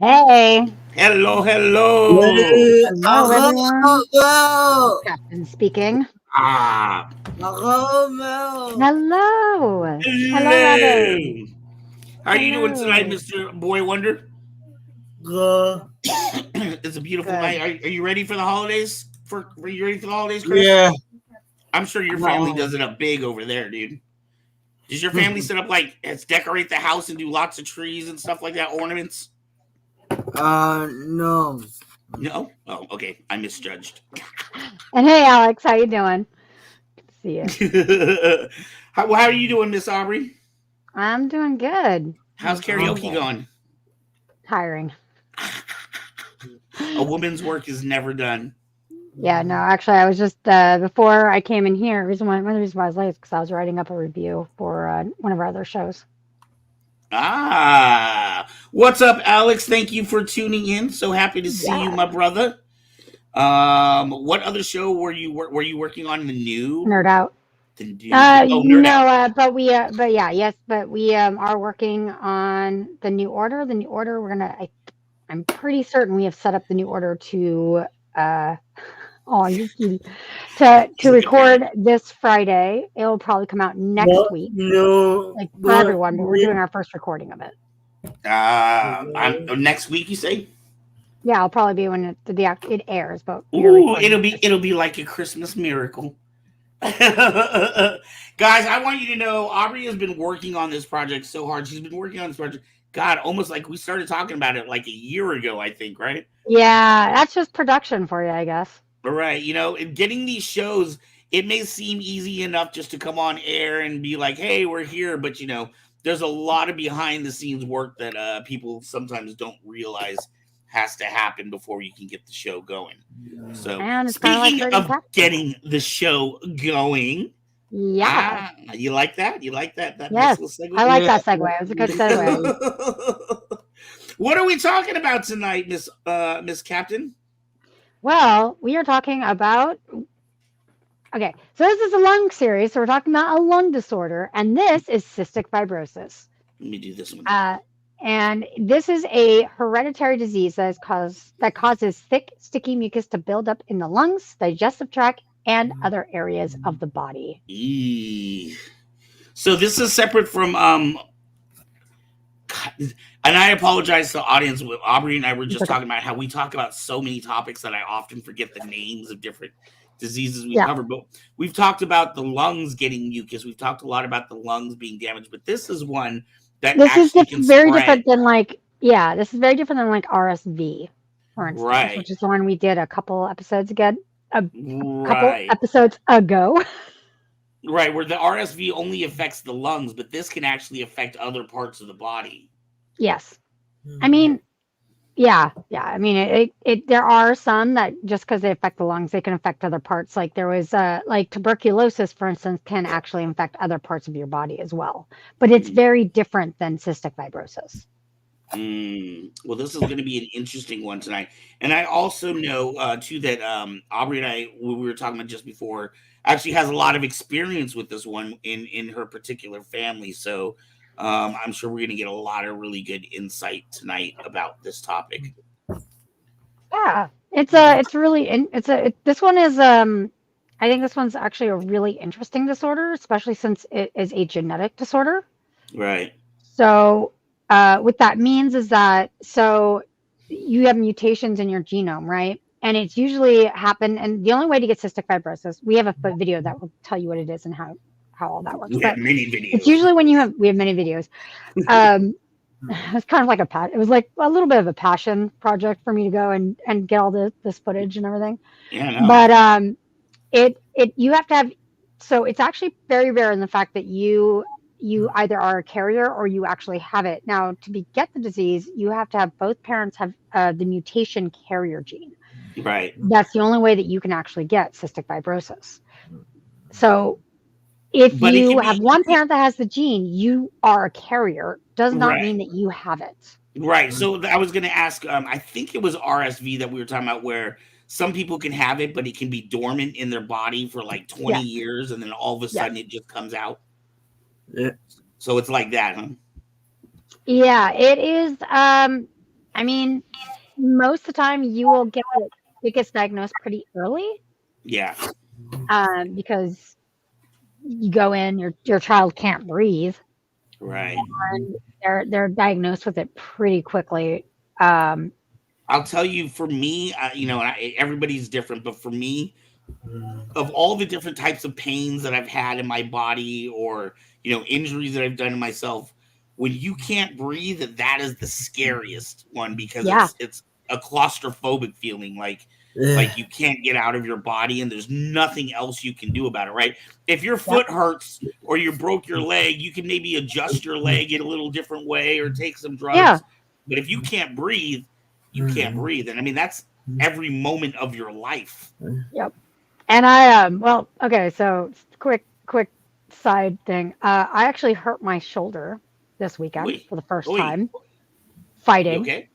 Hey, Hello, hello. hello everyone. Captain speaking. Ah, Hello. Hello, Robin. hello. How are you doing tonight, Hello. Mr. Boy Wonder? Good. It's a beautiful Good. night. Are you ready for the holidays? Are you ready for the holidays, Chris? Yeah. I'm sure your family does it up big over there, dude. Does your family set up let's decorate the house and do lots of trees and stuff like that, ornaments? No. No? Oh, okay. I misjudged. And hey, Alex, how you doing? Good to see you. How are you doing, Miss Aubrey? I'm doing good. How's Doing karaoke good. going? Tiring. A woman's work is never done. Yeah, no, actually, I was just before I came in here. One of the reasons why I was late is because I was writing up a review for one of our other shows. What's up, Alex? Thank you for tuning in. So happy to see you, Yeah, my brother. What other show were you working on? The new, nerd out. the new. Oh, Nerd Out. No, but yeah, yes, but we are working on the new order. The new order, I'm pretty certain we have set up the new order to, uh, oh, you cutie, to He's a good parent. record this Friday. It'll probably come out next week, No. like for everyone, but we're doing our first recording of it. Next week. You say? Yeah, it'll probably be when it airs, but we're Ooh, recording it. it'll be like a Christmas miracle. Guys, I want you to know Aubrey has been working on this project so hard. She's been working on this project. God, almost like we started talking about it like a year ago, I think, right? Yeah, that's just production for you, I guess. Right. And getting these shows, it may seem easy enough just to come on air and be like, hey, we're here. But, there's a lot of behind the scenes work that people sometimes don't realize has to happen before you can get the show going. So, And it's kind of like speaking herding of cats. getting the show going, Yeah. you like that? You like that? That Yes, nice little I segue? like that segue. It was a good segue. What are we talking about tonight, Miss Captain? Well, we are talking about. Okay, so this is a lung series, so we're talking about a lung disorder, and this is cystic fibrosis. Let me do this one. Uh, and this is a hereditary disease that causes thick, sticky mucus to build up in the lungs, digestive tract, and other areas of the body. So this is separate from and I apologize to the audience. Aubrey and I were just talking about how we talk about so many topics that I often forget the names of different diseases we cover. But we've talked about the lungs getting mucus. We've talked a lot about the lungs being damaged. But this is one that actually can very spread. different than this is very different than like RSV, for instance, which is the one we did a couple episodes ago. Right, where the RSV only affects the lungs, but this can actually affect other parts of the body. Yes. I mean, yeah. I mean, there are some that just because they affect the lungs, they can affect other parts. Like there was, like tuberculosis, for instance, can actually affect other parts of your body as well. But it's very different than cystic fibrosis. Well, this is going to be an interesting one tonight. And I also know, too, that Aubrey and I, we were talking about just before, actually has a lot of experience with this one in her particular family. So I'm sure we're going to get a lot of really good insight tonight about this topic. Yeah, this one is I think this one's actually a really interesting disorder, especially since it is a genetic disorder. Right. So what that means is that you have mutations in your genome, right? And it's usually happen. And the only way to get cystic fibrosis, we have a video that will tell you what it is and how all that works. We have many videos. It's usually we have many videos. It's kind of like it was like a little bit of a passion project for me to go and get all this footage and everything. Yeah, no. But you have to have, so it's actually very rare in the fact that you either are a carrier or you actually have it. Now, to get the disease, you have to have both parents have the mutation carrier gene. Right. That's the only way that you can actually get cystic fibrosis. So if you have one parent that has the gene, you are a carrier. Does not mean that you have it. Right. So I was going to ask, I think it was RSV that we were talking about where some people can have it, but it can be dormant in their body for like 20 years. And then all of a sudden it just comes out. Yeah. So it's like that, huh? Yeah, it is. I mean, most of the time it gets diagnosed pretty early, Yeah, because you go in, your child can't breathe, right. and they're diagnosed with it pretty quickly. Um, I'll tell you, for me, everybody's different, but for me, of all the different types of pains that I've had in my body, or injuries that I've done to myself, when you can't breathe, that is the scariest one, because yeah, it's a claustrophobic feeling, like you can't get out of your body and there's nothing else you can do about it, right? If your yep, foot hurts or you broke your leg, you can maybe adjust your leg in a little different way or take some yeah, drugs. But if you can't breathe, you can't breathe. And I mean, that's every moment of your life. yep. And I well, okay, so quick side thing. I actually hurt my shoulder this weekend Oi, for the first oi, time you fighting. okay?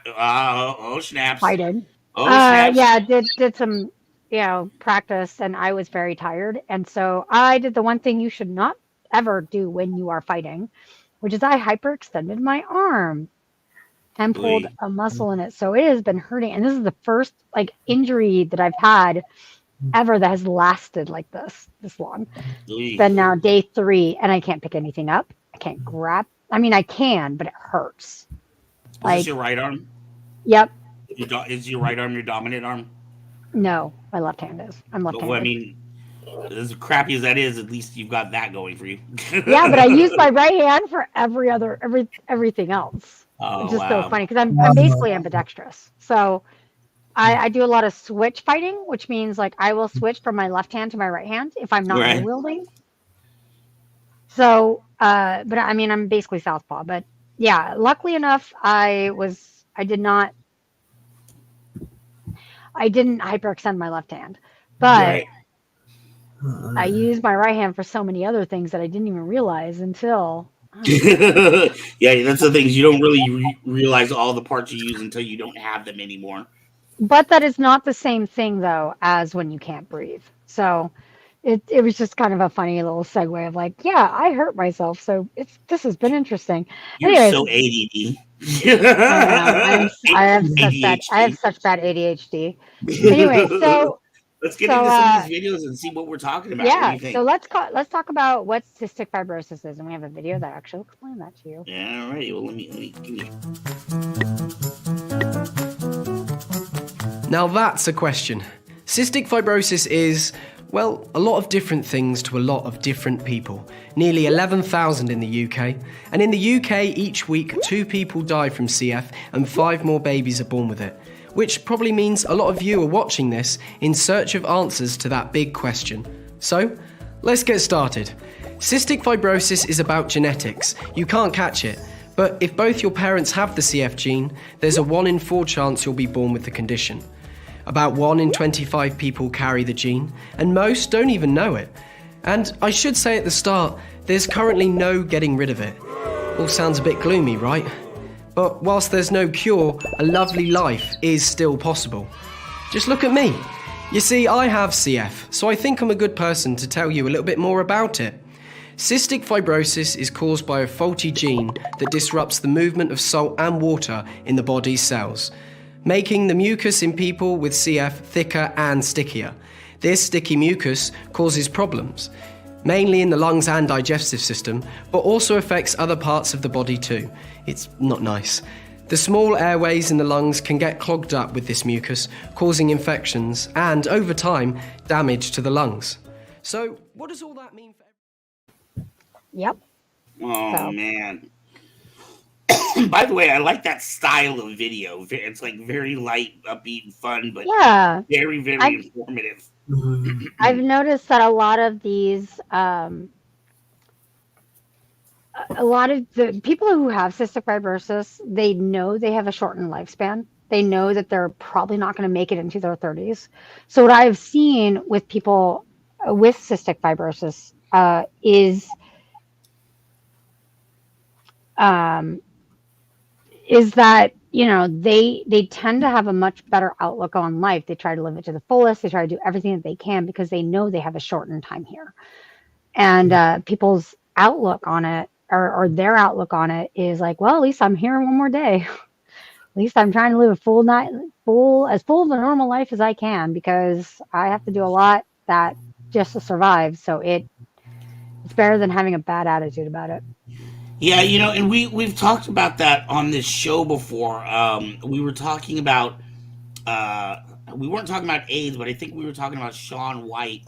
Oh, snaps. Fighting. Oh, snaps. Yeah, did some, practice, and I was very tired, and so I did the one thing you should not ever do when you are fighting, which is I hyperextended my arm and pulled Oi, a muscle in it. So it has been hurting, and this is the first like injury that I've had ever that has lasted like this long. It's oi. been now day 3, and I can't pick anything up. I can't grab. I mean, I can, but it hurts. Is this Like, your right arm? yep, Is your right arm your dominant arm? no, my left hand is. I'm Well, I left-handed. mean, as crappy as that is, at least you've got that going for you. Yeah, but I use my right hand for everything else. It's Oh just so wow! funny because I'm basically ambidextrous. So I do a lot of switch fighting, which means like I will switch from my left hand to my right hand if I'm not dual Right. wielding. So, but I mean, I'm basically southpaw. But yeah, luckily enough, I didn't hyperextend my left hand, but Right. I used my right hand for so many other things that I didn't even realize until, oh my God. Yeah, that's the things you don't really realize all the parts you use until you don't have them anymore. But that is not the same thing though as when you can't breathe. So it was just kind of a funny little segue of like, yeah, I hurt myself. So this has been interesting. You're Anyways, so ADD. I know I have ADHD. such bad ADHD. Anyway, Let's get so into some of these videos and see what we're talking about. What do yeah, you so think? let's talk about what cystic fibrosis is, and we have a video that actually will explain that to you. Yeah, all right. Well, let me give me. Now that's a question. Cystic fibrosis is, well, a lot of different things to a lot of different people. Nearly 11,000 in the UK. And in the UK, each week, 2 people die from CF and 5 more babies are born with it. Which probably means a lot of you are watching this in search of answers to that big question. So, let's get started. Cystic fibrosis is about genetics. You can't catch it. But if both your parents have the CF gene, there's a 1 in 4 chance you'll be born with the condition. About 1 in 25 people carry the gene, and most don't even know it. And I should say at the start, there's currently no getting rid of it. All sounds a bit gloomy, right? But whilst there's no cure, a lovely life is still possible. Just look at me. You see, I have CF, so I think I'm a good person to tell you a little bit more about it. Cystic fibrosis is caused by a faulty gene that disrupts the movement of salt and water in the body's cells, making the mucus in people with CF thicker and stickier. This sticky mucus causes problems, mainly in the lungs and digestive system, but also affects other parts of the body too. It's not nice. The small airways in the lungs can get clogged up with this mucus, causing infections and, over time, damage to the lungs. So, what does all that mean for Yep. Oh So man. By the way, I like that style of video. It's like very light, upbeat, and fun, but yeah, very, very I've informative. I've noticed that a lot of these a lot of the people who have cystic fibrosis, they know they have a shortened lifespan. They know that they're probably not going to make it into their 30s. So what I've seen with people with cystic fibrosis um, is that they tend to have a much better outlook on life. They try to live it to the fullest. They try to do everything that they can because they know they have a shortened time here. And people's outlook on it or their outlook on it is like, well, at least I'm here one more day. least I'm trying to live a full of a normal life as I can because I have to do a lot that just to survive. So it's better than having a bad attitude about it. Yeah, and we've talked about that on this show before. We were talking about uh, we weren't talking about AIDS, but I think we were talking about Sean White,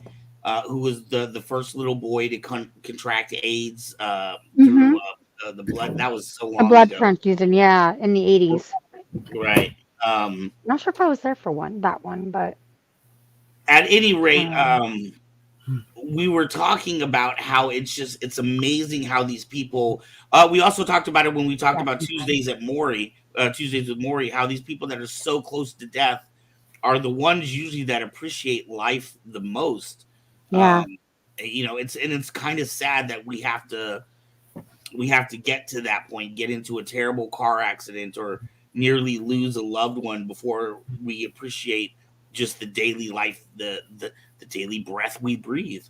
who was the first little boy to contract AIDS through Hmm. the blood. That was so A long blood ago, transfusion, yeah, in the 80s. right? Um, Not sure if I was there for that one, but at any rate, um, we were talking about how it's amazing how these people. We also talked about it when we talked yes, about Tuesdays with Maury, how these people that are so close to death are the ones usually that appreciate life the most. yeah. It's kind of sad that we have to get to that point, get into a terrible car accident or nearly lose a loved one before we appreciate just the daily life, the daily breath we breathe.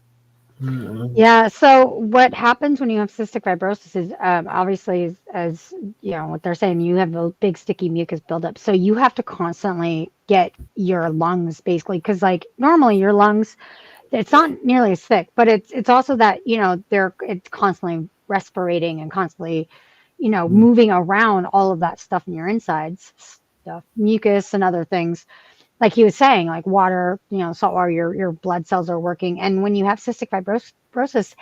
Yeah, so what happens when you have cystic fibrosis is obviously, as you know, what they're saying, you have a big sticky mucus buildup. So you have to constantly get your lungs basically, because like normally your lungs, it's not nearly as thick, but it's also that, it's constantly respirating and constantly, moving around all of that stuff in your insides, stuff, mucus and other things like he was saying, like water, salt water, your blood cells are working. And when you have cystic fibrosis,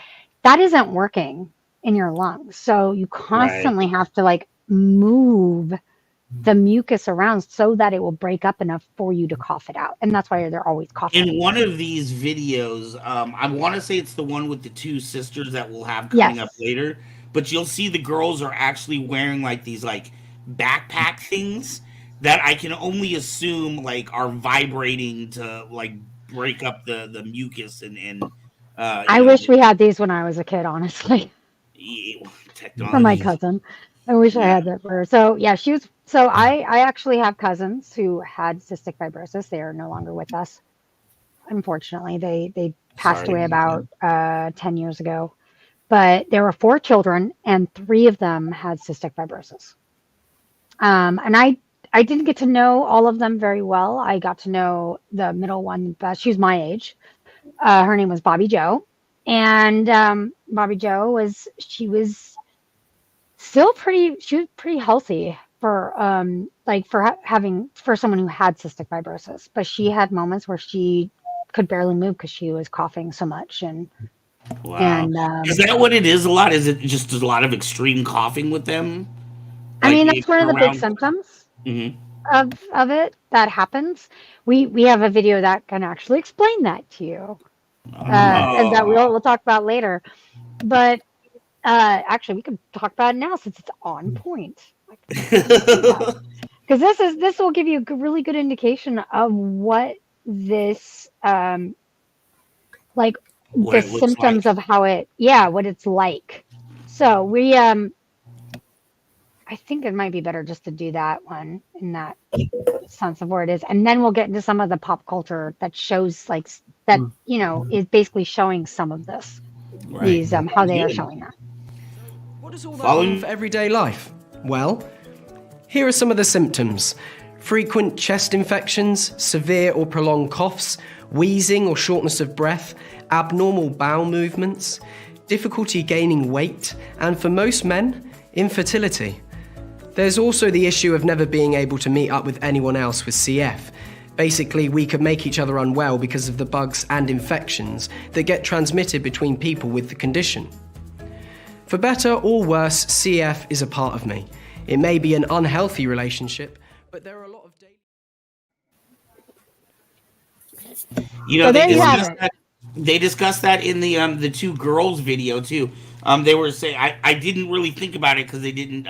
that isn't working in your lungs. So you Right. constantly have to like move the mucus around so that it will break up enough for you to cough it out. And that's why they're always coughing. In one of these videos, I want to say it's the one with the two sisters that we'll have coming up Yes. later, but you'll see the girls are actually wearing like these like backpack things that I can only assume like are vibrating to like break up the mucus and uh I you know wish we had these when I was a kid, honestly, for my technology. cousin. I wish I Yeah, had that for her. So yeah, I actually have cousins who had cystic fibrosis. They are no longer with us. Unfortunately, they sorry passed to away hear that. about 10 years ago. But there were four children, and three of them had cystic fibrosis. And I didn't get to know all of them very well. I got to know the middle one best. She was my age. Her name was Bobby Joe, and Bobby Joe was still pretty. She was pretty healthy for like for having for someone who had cystic fibrosis. But she had moments where she could barely move because she was coughing so much Wow. and Is that what it is a lot? Is it just a lot of extreme coughing with them? I Like mean if that's one of you're the big around. symptoms Mhm. of it that happens. We have a video that can actually explain that to you, and that Oh. we'll talk about later. But actually, we can talk about it now since it's on point. I can go ahead and do that because this will give you a really good indication of what this like What the it looks symptoms like. of how what it's like. So we I think it might be better just to do that one in that sense of where it is, and then we'll get into some of the pop culture that shows like that is basically showing some of this Right. these how Sounds they are good. showing that. What does all that mean for Following. everyday life? Well, here are some of the symptoms: frequent chest infections, severe or prolonged coughs, wheezing or shortness of breath, abnormal bowel movements, difficulty gaining weight, and for most men, infertility. There's also the issue of never being able to meet up with anyone else with CF. Basically, we could make each other unwell because of the bugs and infections that get transmitted between people with the condition. For better or worse, CF is a part of me. It may be an unhealthy relationship, but there are a lot of daily... So They there you have discussed it. that. They discussed that in the two girls video too. They were saying I didn't really think about it because they didn't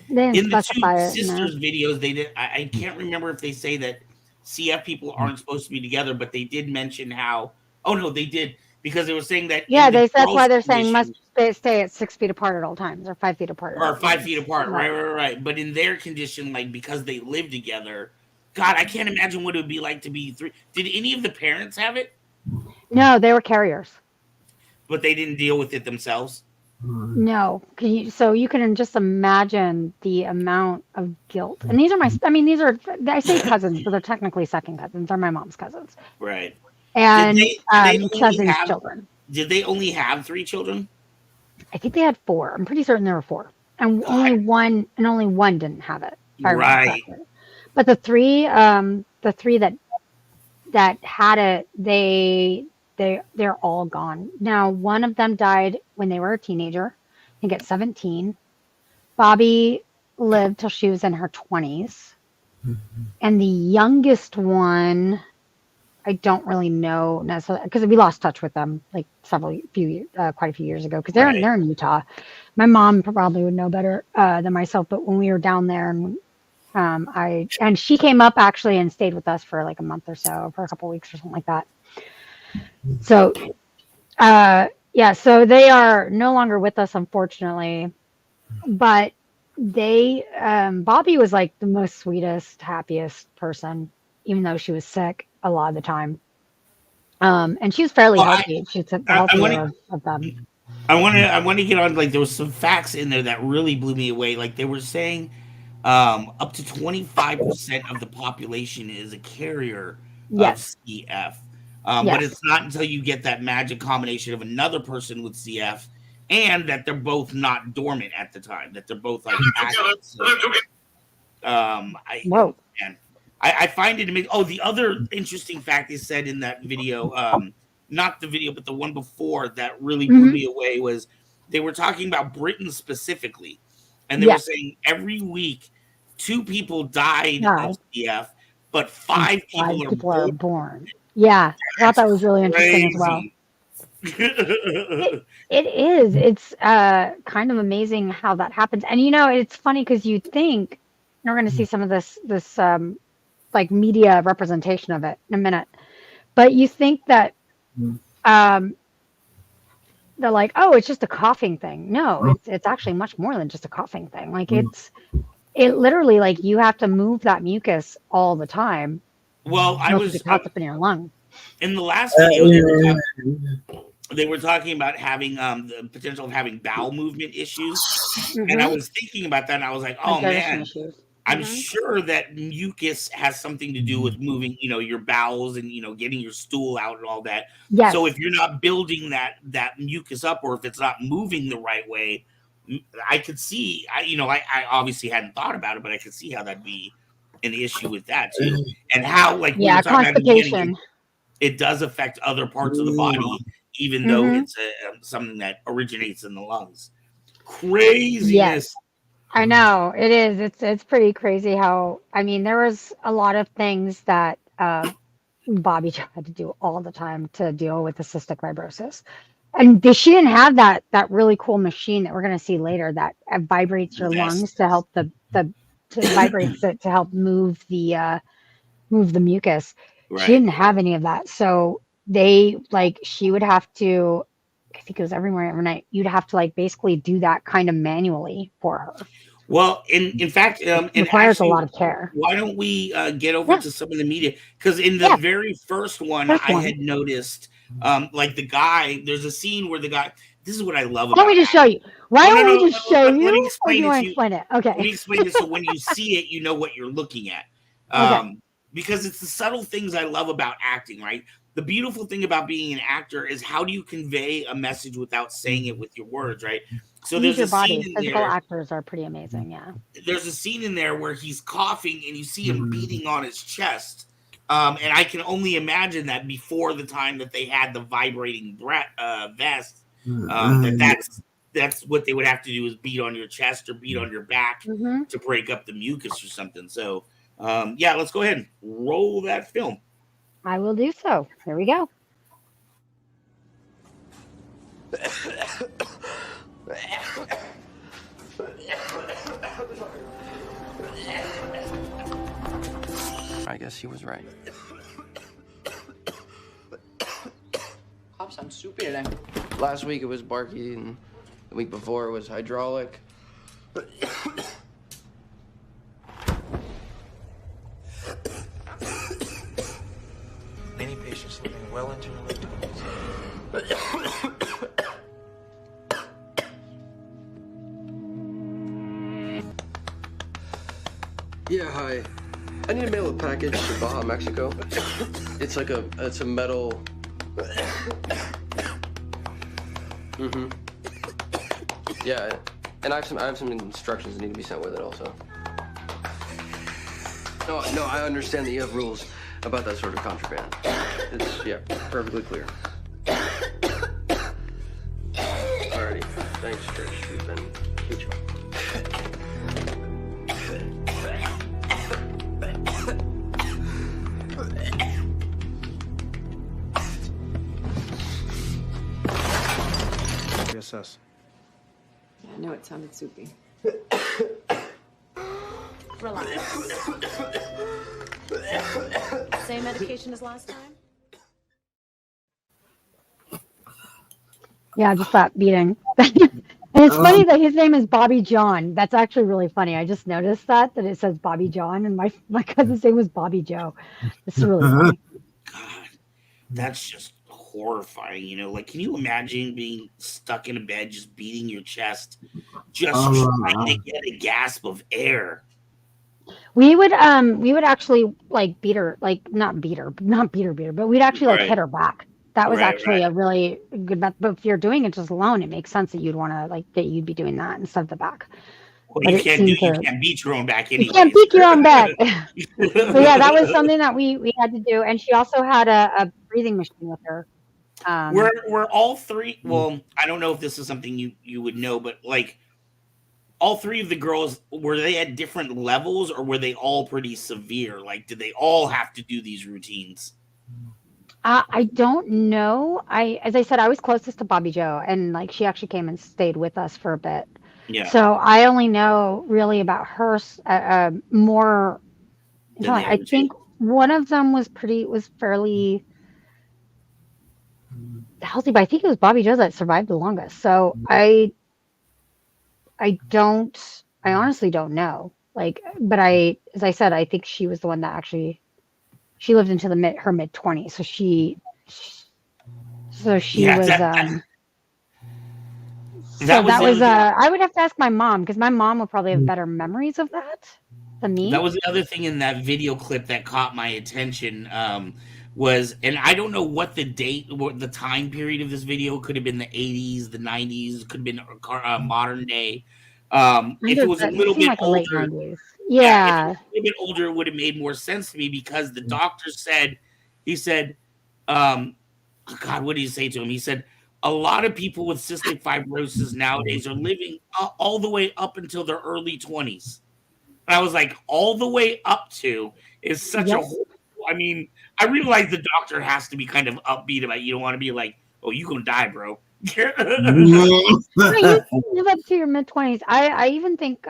They didn't in the two specify it in there. sisters videos they did. I can't remember if they say that CF people aren't supposed to be together, but they did mention how. Oh no, they did because they were saying that in Yeah, the that's girls' why they're saying must condition stay at 6 feet apart at all times or 5 feet apart at or all 5 feet times. apart, right, Right. right, right. But in their condition, like because they live together, God, I can't imagine what it would be like to be three. Did any of the parents have it? No, they were carriers. But they didn't deal with it themselves. No, so you can just imagine the amount of guilt. And these are I mean, these are, I say cousins, but they're technically second cousins. They're my mom's cousins. Right. Did And they only cousins' have children. did they only have 3 children? I think they had four. I'm pretty certain there were four. And God. only one didn't have it, if I remember Right. correctly. But the three that had it, they're all gone. Now, one of them died when they were a teenager, I think at 17. Bobby lived till she was in her 20s. And the youngest one, I don't really know necessarily because we lost touch with them like quite a few years ago because they're Right. in Utah. My mom probably would know better than myself, but when we were down there and she came up actually and stayed with us for like a month or so, for a couple of weeks or something like that. So, yeah, so they are no longer with us, unfortunately. But Bobby was like the most sweetest, happiest person, even though she was sick a lot of the time. And she was fairly Well, healthy. She's the I want healthier of them. I want to get on, like, there was some facts in there that really blew me away. Like, they were saying up to 25% of the population is a carrier of Yes, CF. But yes, it's not until you get that magic combination of another person with CF and that they're both not dormant at the time, that they're both like active. So, whoa, and I find it amazing. Oh, the other interesting fact they said in that video, not the video, but the one before that really blew hmm me away was they were talking about Britain specifically, and they were yeah, saying every week 2 people died yeah. of CF, but And 5 people 5 are people born. are born. Yeah, I thought That's that was really interesting as well. crazy. It it is. It's kind of amazing how that happens. And it's funny because you think, and we're going to see some of this like media representation of it in a minute, but you think that um they're like, oh, it's just a coughing thing. No, it's actually much more than just a coughing thing. Like it literally, like, you have to move that mucus all the time, Well, else it gets hopped up in your lung. in the last video they were talking about having the potential of having bowel movement issues, and I Mm-hmm. was thinking about that, and I was like, Like oh digestion man, issues. I'm Mm-hmm. sure that mucus has something to do with moving, your bowels and getting your stool out and all that. So Yes. if you're not building that mucus up, or if it's not moving the right way, I could see. I obviously hadn't thought about it, but I could see how that'd be an issue with that too, and how, like we were Yeah, talking about in the beginning, constipation. it does affect other parts of the body, even though Mm-hmm. it's something that originates in the lungs. Yes. Craziness. I know it is. It's pretty crazy how, I mean, there was a lot of things that Bobby had to do all the time to deal with the cystic fibrosis. And she didn't have that really cool machine that we're going to see later that vibrates your Vest. lungs to help the to vibrates it to help move the mucus. She Right. didn't have any of that. So she would have to, I think it was every morning, every night, you'd have to like basically do that kind of manually for her. Well, in fact, It and requires a actually, lot of care. why don't we get over Yeah. to some of the media? Because in the Yeah. very first one, First I one. had noticed, like the guy. There's a scene where the guy. This is what I love Why don't about we just show acting. you? Why No, no, don't no. we just show Let me you? Or do explain you it want to to you. explain it? Let me Okay. explain this so when you see it, you know what you're looking at. Okay. Because it's the subtle things I love about acting, right? The beautiful thing about being an actor is how do you convey a message without saying it with your words, right? So Use there's your a scene body. in Physical there. actors are pretty amazing. Yeah. There's a scene in there where he's coughing and you see him beating on his chest. And I can only imagine that before the time that they had the vibrating vest, that's what they would have to do is beat on your chest or beat on your back Mm-hmm. to break up the mucus or something. So, yeah, let's go ahead and roll that film. I will do so. Here we go. I guess he was right. Pops, I'm superior. Last week it was Barky, and the week before it was hydraulic. Many patients living well into their late 20s. Yeah, hi. I need to mail a package to Baja, Mexico. It's like it's a metal. Mm-hmm. Yeah, and I have some instructions that need to be sent with it also. No, I understand that you have rules about that sort of contraband. It's, yeah, perfectly clear. Alrighty, thanks, Trish. We've been huge. Reassess. Yeah, I know it sounded soupy. Relax. Same medication as last time? Yeah, just that beating. And it's funny that his name is Bobby John. That's actually really funny. I just noticed that it says Bobby John, and my cousin's name was Bobby Joe. This is really funny. God, that's just horrifying. You know, like, can you imagine being stuck in a bed, just beating your chest, just trying to get a gasp of air? We would actually like beat her, like not beat her, but we'd actually like hit her back. That was actually a really good method. But if you're doing it just alone, it makes sense that you'd want to like that you'd be doing that instead of the back. Well, you can't beat your own back anyway. You can't beat your own back. But yeah, that was something that we had to do. And she also had a breathing machine with her. We're all three. Well, I don't know if this is something you would know, but like all three of the girls, were they at different levels or were they all pretty severe? Like, did they all have to do these routines? I don't know. As I said, I was closest to Bobby Joe, and like she actually came and stayed with us for a bit. Yeah. So I only know really about her more. I think one of them was fairly healthy, but I think it was Bobby Joe that survived the longest. So I honestly don't know. Like, but as I said, I think she was the one that actually. She lived into her mid-20s, so she was. I would have to ask my mom because my mom would probably have better memories of that than me. That was the other thing in that video clip that caught my attention. Was, and I don't know what the date, what the time period of this video could have been, the 80s, the 90s, could have been modern day. If it was a little bit older, if it was a little bit older, it would have made more sense to me because the doctor said, God, what did he say to him? He said, a lot of people with cystic fibrosis nowadays are living all the way up until their early 20s. And I was like, all the way up to is such a horrible. I mean, I realize the doctor has to be kind of upbeat about it. You don't want to be like, oh, you're going to die, bro. You live up to your mid-20s. I even think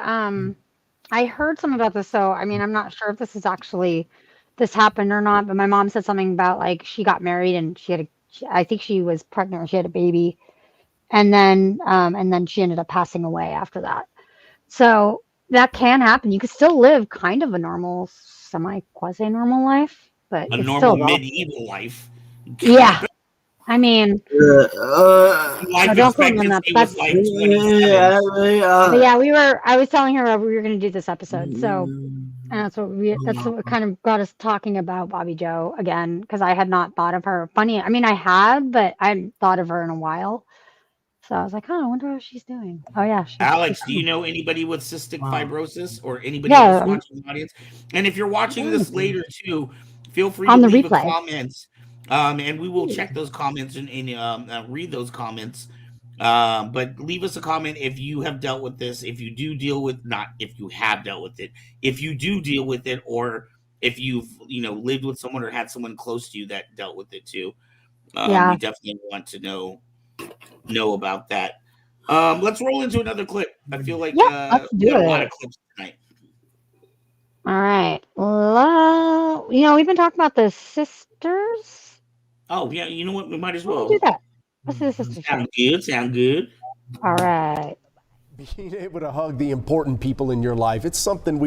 I heard something about this. So I mean, I'm not sure if this happened or not. But my mom said something about like she got married and I think she was pregnant. She had a baby, and then she ended up passing away after that. So that can happen. You could still live kind of a normal, quasi-normal life, but a it's normal still medieval life. Yeah. I mean, life don't quote me on that. was like 27. But yeah, I was telling her we were going to do this episode. So and that's what kind of got us talking about Bobby Joe again, because I had not thought of her. Funny. I mean, I had, but I hadn't thought of her in a while. So I was like, I wonder how she's doing. Oh yeah. Alex, do you know anybody with cystic fibrosis or anybody else watching the audience? And if you're watching this later too, feel free to leave a comment. And we will check those comments and read those comments. But leave us a comment if you have dealt with this, if you do deal with, not if you have dealt with it, if you do deal with it, or if you've lived with someone or had someone close to you that dealt with it too. We definitely want to know about that. Let's roll into another clip. I feel like we got a lot of clips tonight. All right. We've been talking about the sisters. Oh yeah, you know what? We might as well do that. Let's do the sisters. Sound good. All right. Being able to hug the important people in your life, it's something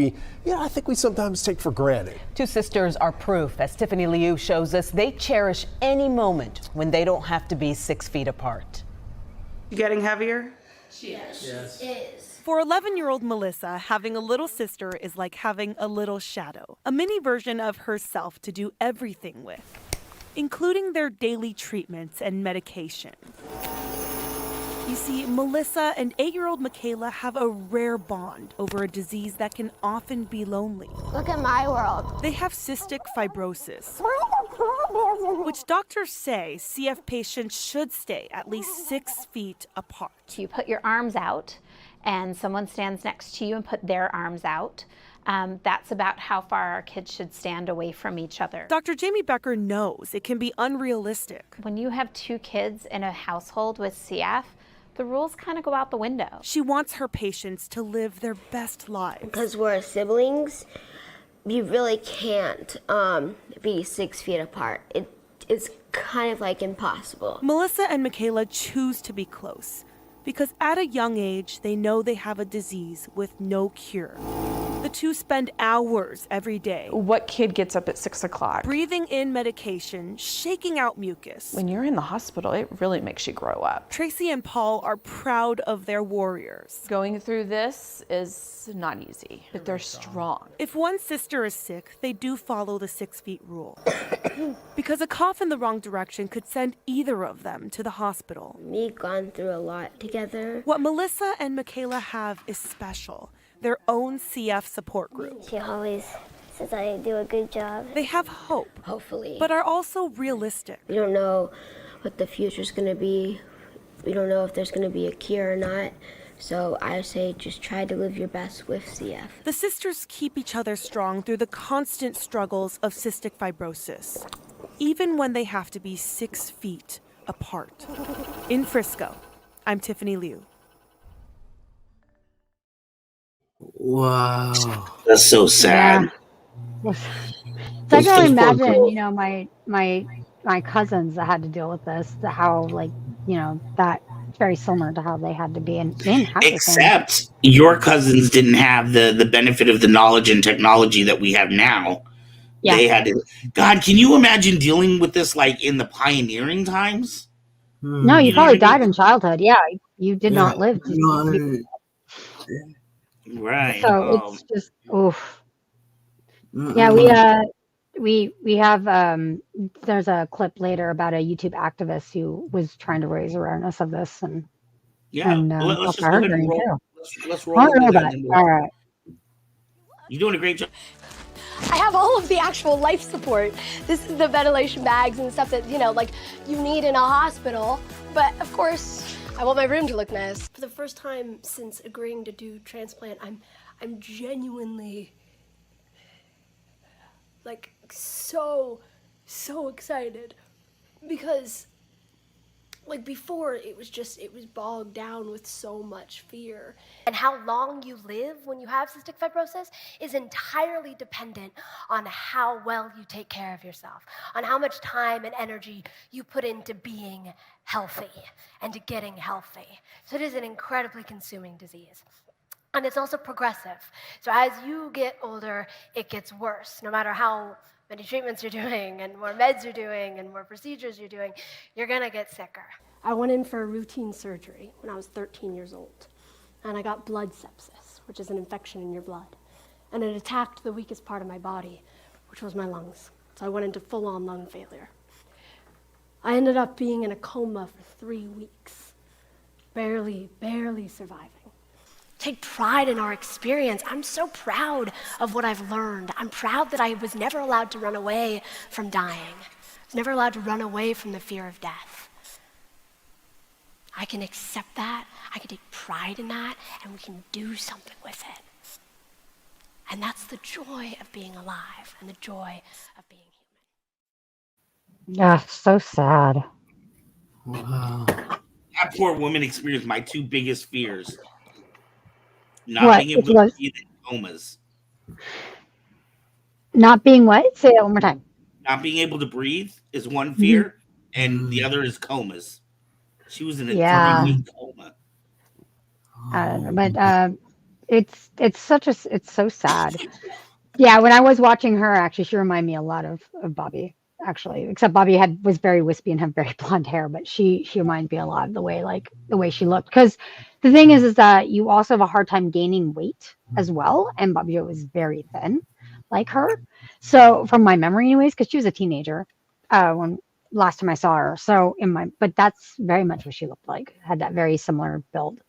I think we sometimes take for granted. Two sisters are proof. As Tiffany Liu shows us, they cherish any moment when they don't have to be 6 feet apart. You getting heavier? For 11-year-old Melissa, having a little sister is like having a little shadow, a mini version of herself to do everything with, including their daily treatments and medication. You see, Melissa and 8-year-old Michaela have a rare bond over a disease that can often be lonely. Look at my world. They have cystic fibrosis, which doctors say CF patients should stay at least 6 feet apart. You put your arms out and someone stands next to you and put their arms out. That's about how far our kids should stand away from each other. Dr. Jamie Becker knows it can be unrealistic. When you have 2 kids in a household with CF, the rules kind of go out the window. She wants her patients to live their best lives. Because we're siblings, you really can't be 6 feet apart. It's kind of like impossible. Melissa and Michaela choose to be close because at a young age, they know they have a disease with no cure. The two spend hours every day. What kid gets up at 6 o'clock? Breathing in medication, shaking out mucus. When you're in the hospital, it really makes you grow up. Tracy and Paul are proud of their warriors. Going through this is not easy, but they're strong. If one sister is sick, they do follow the 6 feet rule. Because a cough in the wrong direction could send either of them to the hospital. We've gone through a lot together. What Melissa and Michaela have is special. Their own CF support group. She always says I do a good job. They have hope. Hopefully. But are also realistic. We don't know what the future's going to be. We don't know if there's going to be a cure or not. So I say just try to live your best with CF. The sisters keep each other strong through the constant struggles of cystic fibrosis, even when they have to be 6 feet apart. In Frisco, I'm Tiffany Liu. Wow. That's so sad. Yeah. So I can only imagine, you know, my cousins that had to deal with this, how, like, you know, that very similar to how they had to be in except your cousins didn't have the benefit of the knowledge and technology that we have now. Yeah. They had to, God, can you imagine dealing with this like in the pioneering times? No, you probably died in childhood. Yeah, you did not live. Right. So it's just oof. Yeah, we have there's a clip later about a YouTube activist who was trying to raise awareness of this and let's just her go ahead and journey roll. too. Let's roll into that. All right. You're doing a great job. I have all of the actual life support. This is the ventilation bags and stuff that, you know, like you need in a hospital. But of course, I want my room to look nice. For the first time since agreeing to do transplant, I'm genuinely like so excited because like before it was bogged down with so much fear. And how long you live when you have cystic fibrosis is entirely dependent on how well you take care of yourself, on how much time and energy you put into being healthy and to getting healthy. So it is an incredibly consuming disease. And it's also progressive. So as you get older, it gets worse. No matter how many treatments you're doing and more meds you're doing and more procedures you're doing, you're gonna get sicker. I went in for a routine surgery when I was 13 years old, and I got blood sepsis, which is an infection in your blood. And it attacked the weakest part of my body, which was my lungs. So I went into full-on lung failure. I ended up being in a coma for 3 weeks, barely surviving. Take pride in our experience. I'm so proud of what I've learned. I'm proud that I was never allowed to run away from dying. I was never allowed to run away from the fear of death. I can accept that, I can take pride in that, and we can do something with it. And that's the joy of being alive and the joy of being human. Yeah, so sad. Wow. That poor woman experienced my 2 biggest fears. Not being able to breathe in comas. Not being what? Say it one more time. Not being able to breathe is one fear, and the other is comas. She was in a 3-week coma. But it's so sad. Yeah, when I was watching her, actually, she reminded me a lot of Bobby. actually, except Bobby was very wispy and had very blonde hair, but she reminded me a lot of the way she looked. Because the thing is that you also have a hard time gaining weight as well, and Bobby was very thin, like her. So from my memory, anyways, because she was a teenager when last time I saw her. So but that's very much what she looked like. Had that very similar build.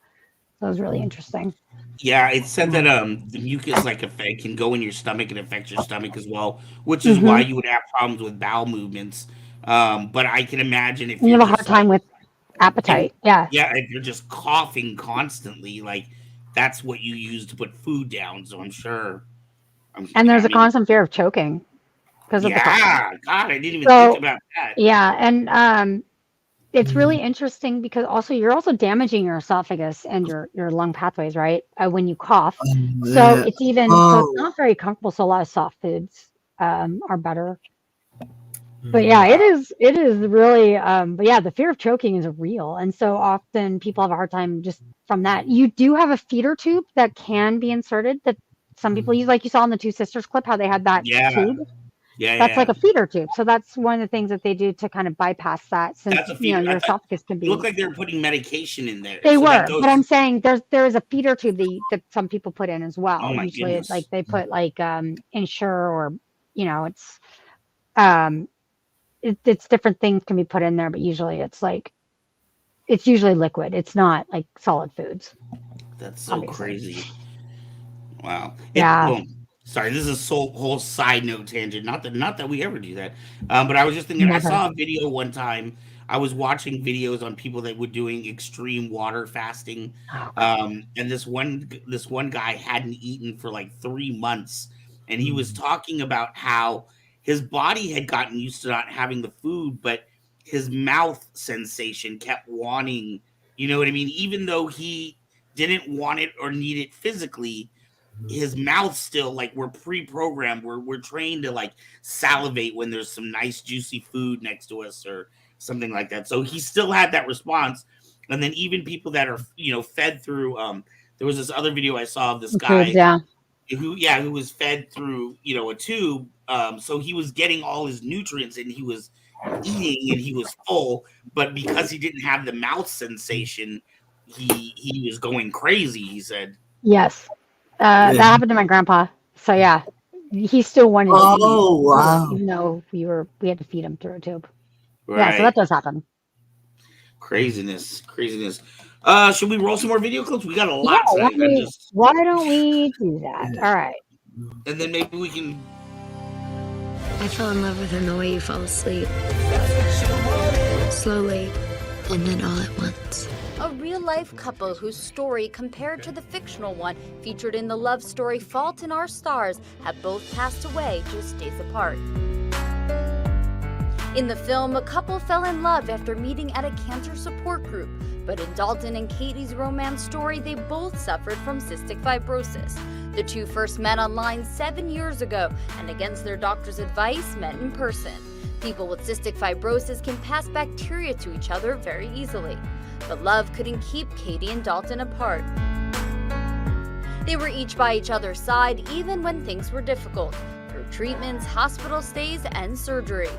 So it was really interesting. Yeah, it said that the mucus effect can go in your stomach and affect your stomach as well, which is why you would have problems with bowel movements. But I can imagine if You you're have a hard just time with appetite. Yeah. yeah, if you're just coughing constantly, that's what you use to put food down. So I'm sure. And there's I a mean, constant fear of choking because of the cough. yeah, God, I didn't even think about that. Yeah, and it's really interesting because you're also damaging your esophagus and your lung pathways, right? When you cough. So it's not very comfortable. So a lot of soft foods are better. But yeah, it is really but yeah, the fear of choking is real. And so often people have a hard time just from that. You do have a feeder tube that can be inserted that some people use, like you saw in the Two Sisters clip, how they had that tube. That's like a feeder tube. So that's one of the things that they do to kind of bypass that, since That's a feeder. your esophagus can It be. looked like they were putting medication in there. They so were, goes, but I'm saying there is a feeder tube that some people put in as well. Oh my Usually, goodness. like they put Ensure, or it's it's different things can be put in there, but usually it's usually liquid. It's not like solid foods. That's so crazy. Wow. Yeah. Sorry, this is a whole side note tangent. Not that we ever do that. But I was just thinking, I saw a video one time. I was watching videos on people that were doing extreme water fasting. And this one guy hadn't eaten for like 3 months. And he was talking about how his body had gotten used to not having the food, but his mouth sensation kept wanting, you know what I mean? Even though he didn't want it or need it physically, his mouth still, we're pre-programmed. We're trained to salivate when there's some nice juicy food next to us or something like that. So he still had that response. And then even people that are fed through there was this other video I saw of this guy who was fed through a tube. So he was getting all his nutrients and he was eating and he was full, but because he didn't have the mouth sensation, he was going crazy, he said. Yes. That happened to my grandpa. So yeah, he still wanted to eat. Oh, wow. Even though we had to feed him through a tube. Right. Yeah, so that does happen. Craziness. Should we roll some more video clips? We got a lot tonight. Why don't we do that? All right. And then maybe we can. I fell in love with him the way you fall asleep. Slowly, and then all at once. A real-life couple whose story, compared to the fictional one featured in the love story Fault in Our Stars, have both passed away just days apart. In the film, a couple fell in love after meeting at a cancer support group, but in Dalton and Katie's romance story, they both suffered from cystic fibrosis. The two first met online 7 years ago, and against their doctor's advice, met in person. People with cystic fibrosis can pass bacteria to each other very easily. But love couldn't keep Katie and Dalton apart. They were each by each other's side even when things were difficult, through treatments, hospital stays, and surgery.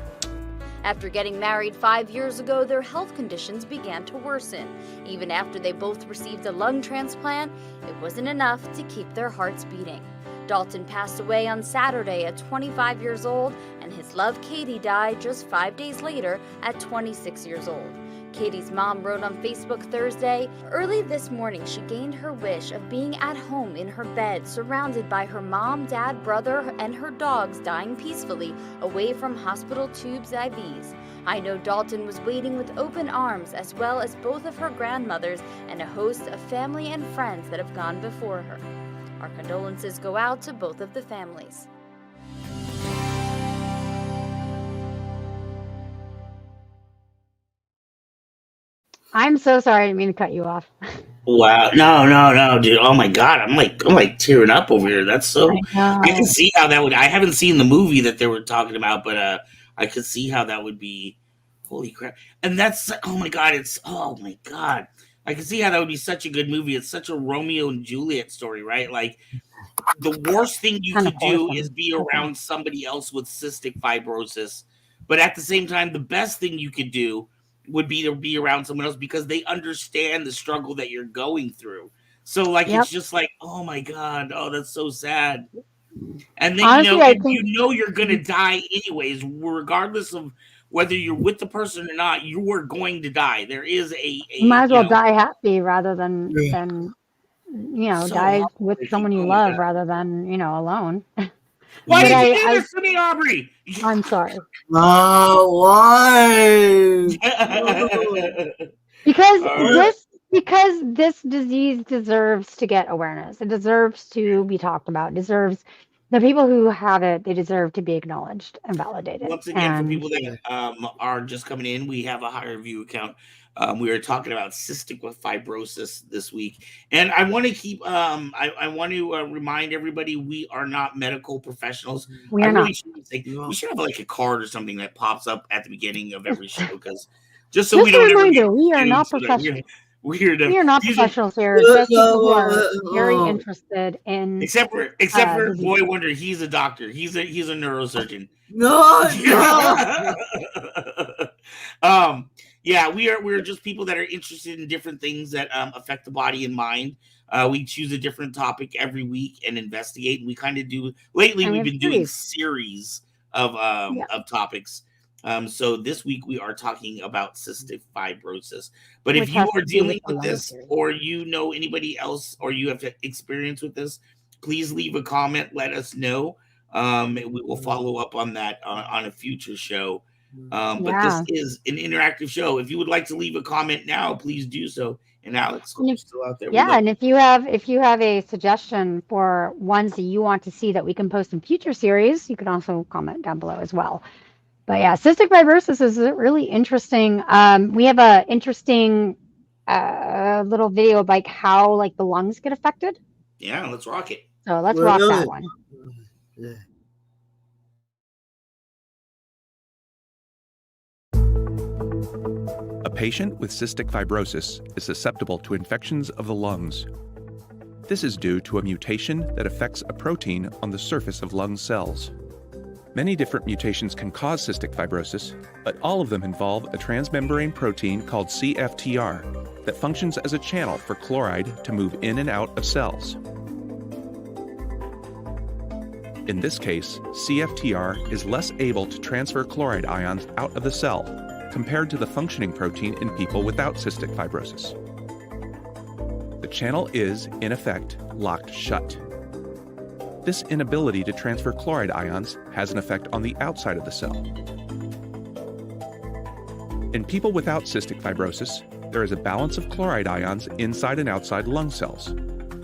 After getting married 5 years ago, their health conditions began to worsen. Even after they both received a lung transplant, it wasn't enough to keep their hearts beating. Dalton passed away on Saturday at 25 years old, and his love Katie died just 5 days later at 26 years old. Katie's mom wrote on Facebook Thursday, "Early this morning, she gained her wish of being at home in her bed, surrounded by her mom, dad, brother, and her dogs dying peacefully, away from hospital tubes, IVs. I know Dalton was waiting with open arms, as well as both of her grandmothers and a host of family and friends that have gone before her. Our condolences go out to both of the families." I'm so sorry. I didn't mean to cut you off. Wow. No, dude. Oh my God. I'm like tearing up over here. That's so, I can see how that would, I haven't seen the movie that they were talking about, but I could see how that would be, holy crap. And that's, oh my God. I can see how that would be such a good movie. It's such a Romeo and Juliet story, right? Like, the worst thing you could do is be around somebody else with cystic fibrosis. But at the same time, the best thing you could do would be to be around someone else because they understand the struggle that you're going through. So like, Yep. it's just like, oh my God, oh, that's so sad. And then, Honestly, I and think you're going to die anyways, regardless of whether you're with the person or not, you are going to die. There is you might as well die happy rather than So die with someone you oh my love God. rather than, alone. Why But did you do this to me, Aubrey? I'm sorry. Why? Because this disease deserves to get awareness. It deserves to be talked about. It deserves the people who have it. They deserve to be acknowledged and validated. Once again, for And people that are just coming in, we have a higher view account. We are talking about cystic with fibrosis this week, and I want to keep. I want to remind everybody we are not medical professionals. We I are really not. should say we should have like a card or something that pops up at the beginning of every show because just so Just we a don't ever reminder, get we are not into that professionals. We We are not these are professionals here. Just people who are very interested in except for disease. Boy Wonder. He's a doctor. He's a neurosurgeon. Yeah, we're just people that are interested in different things that affect the body and mind. We choose a different topic every week and investigate. And we kind of do lately. And we We've have been doing series. series of topics. So this week we are talking about cystic fibrosis. But if Which you has are to do with dealing the with lung this, series. or you know anybody else, or you have experience with this, please leave a comment. Let us know. We will follow up on that on a future show. But this is an interactive show. If you would like to leave a comment now, please do so. And Alex, And you're if- still out there. Yeah, and if you have a suggestion for ones that you want to see that we can post in future series, you can also comment down below as well. But yeah, cystic fibrosis is really interesting. We have a interesting little video of like how like the lungs get affected. Yeah, let's rock it. So let's rock that one. Yeah. A patient with cystic fibrosis is susceptible to infections of the lungs. This is due to a mutation that affects a protein on the surface of lung cells. Many different mutations can cause cystic fibrosis, but all of them involve a transmembrane protein called CFTR that functions as a channel for chloride to move in and out of cells. In this case, CFTR is less able to transfer chloride ions out of the cell compared to the functioning protein in people without cystic fibrosis. The channel is, in effect, locked shut. This inability to transfer chloride ions has an effect on the outside of the cell. In people without cystic fibrosis, there is a balance of chloride ions inside and outside lung cells,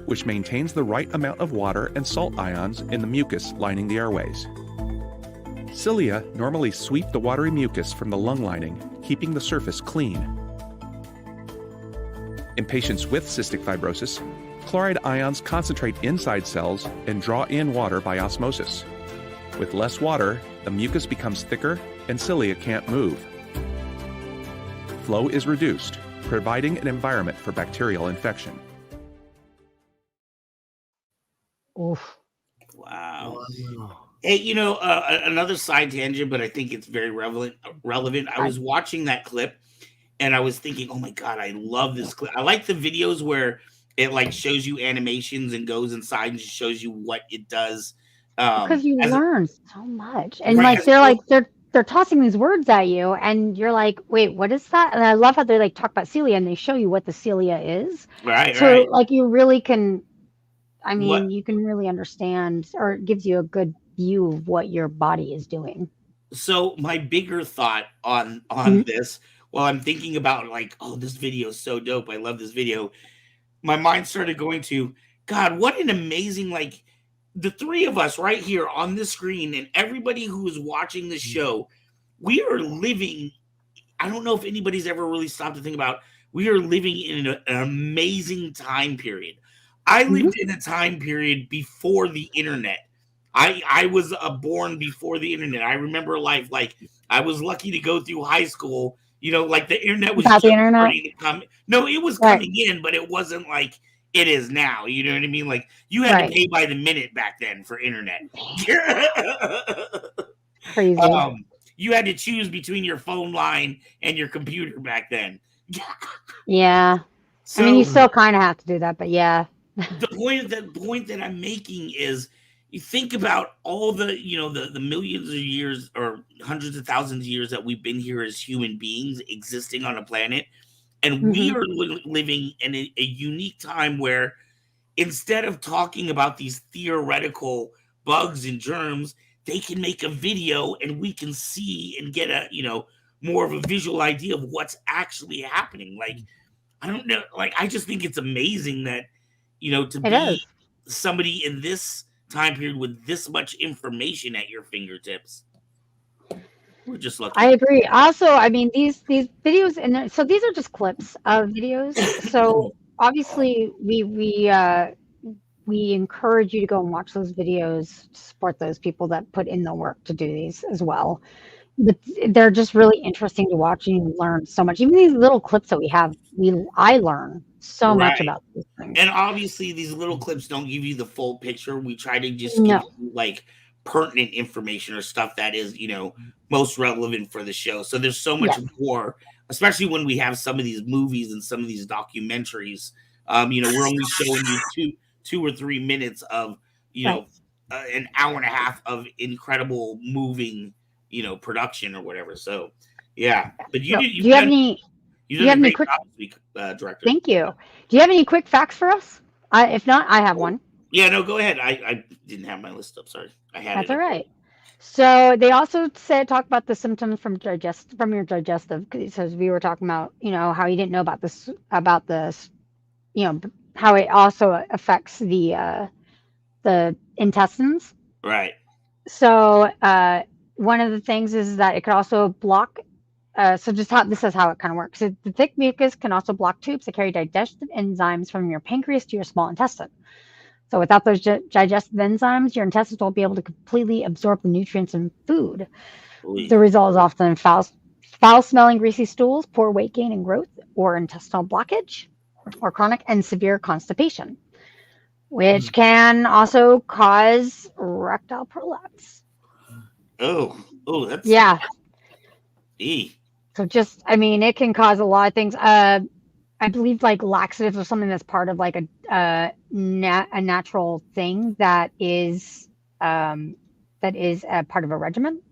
which maintains the right amount of water and salt ions in the mucus lining the airways. Cilia normally sweep the watery mucus from the lung lining, keeping the surface clean. In patients with cystic fibrosis, chloride ions concentrate inside cells and draw in water by osmosis. With less water, the mucus becomes thicker and cilia can't move. Flow is reduced, providing an environment for bacterial infection. Oof. Wow. Hey, another side tangent, but I think it's very relevant. I was watching that clip and I was thinking, oh my God, I love this clip. I like the videos where it like shows you animations and goes inside and shows you what it does. Because you learn so much. And Right, they're tossing these words at you and you're like, wait, what is that? And I love how they like talk about cilia and they show you what the cilia is. Right, so right. like you really can, you can really understand, or it gives you a good view of what your body is doing. So my bigger thought on this, while I'm thinking about like, oh, this video is so dope. I love this video. My mind started going to, God, what an amazing, like the three of us right here on the screen and everybody who is watching this show, we are living. I don't know if anybody's ever really stopped to think about, we are living in an amazing time period. I lived in a time period before the internet. I was born before the internet. I remember life like I was lucky to go through high school. Like the internet was just starting to come. No, it was coming in, but it wasn't like it is now. You know what I mean? Like you had to pay by the minute back then for internet. Crazy. you had to choose between your phone line and your computer back then. Yeah. So, I mean, you still kind of have to do that, but yeah. the point that I'm making is, you think about all the the millions of years or hundreds of thousands of years that we've been here as human beings existing on a planet, and we are living in a unique time where, instead of talking about these theoretical bugs and germs, they can make a video and we can see and get a more of a visual idea of what's actually happening. Like, I don't know, like, I just think it's amazing that to be somebody in this time period with this much information at your fingertips. We're just lucky. I agree. Also, I mean, these videos, and so these are just clips of videos. So obviously, we encourage you to go and watch those videos to support those people that put in the work to do these as well. But they're just really interesting to watch, and you learn so much. Even these little clips that we have, I learn so much about these things. And obviously, these little clips don't give you the full picture. We try to just give you like pertinent information or stuff that is, most relevant for the show. So there's so much more, especially when we have some of these movies and some of these documentaries. We're only showing you 2 or 3 minutes of, an hour and a half of incredible moving, production or whatever. So, yeah. But do you have any quick director? Thank you. Do you have any quick facts for us? If not, I have one. Yeah, no, go ahead. I didn't have my list up. Sorry, I had That's it. all right. So they also talk about the symptoms from your digestive. Because we were talking about how you didn't know about this how it also affects the intestines. Right. So one of the things is that it could also block. So this is how it kind of works. So the thick mucus can also block tubes that carry digestive enzymes from your pancreas to your small intestine. So without those digestive enzymes, your intestines won't be able to completely absorb the nutrients in food. The result is often foul-smelling, greasy stools, poor weight gain and growth, or intestinal blockage, or chronic and severe constipation, which can also cause rectal prolapse. Oh, that's So just, I mean, it can cause a lot of things. I believe like laxatives or something that's part of like a natural thing that is a part of a regimen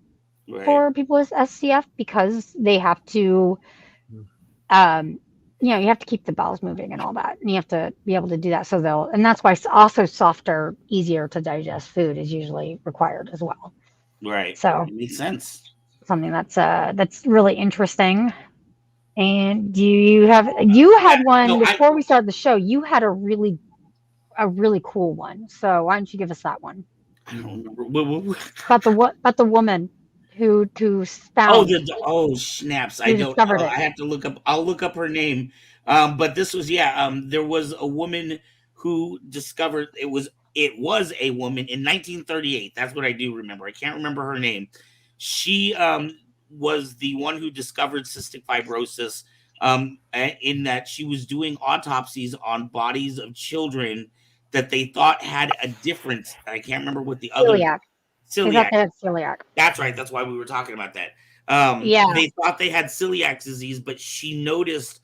for people with SCF, because they have to, you have to keep the bowels moving and all that, and you have to be able to do that. So and that's why also softer, easier to digest food is usually required as well. Right. So it makes sense. Something that's really interesting. And you had one before we started the show. You had a really cool one. So why don't you give us that one? I don't remember. About the woman who found. Oh snaps! I have to look up. I'll look up her name. But this was there was a woman who discovered it was a woman in 1938. That's what I do remember. I can't remember her name. She was the one who discovered cystic fibrosis, in that she was doing autopsies on bodies of children that they thought had a difference. I can't remember what the other celiac. That's right. That's why we were talking about that. They thought they had celiac disease, but she noticed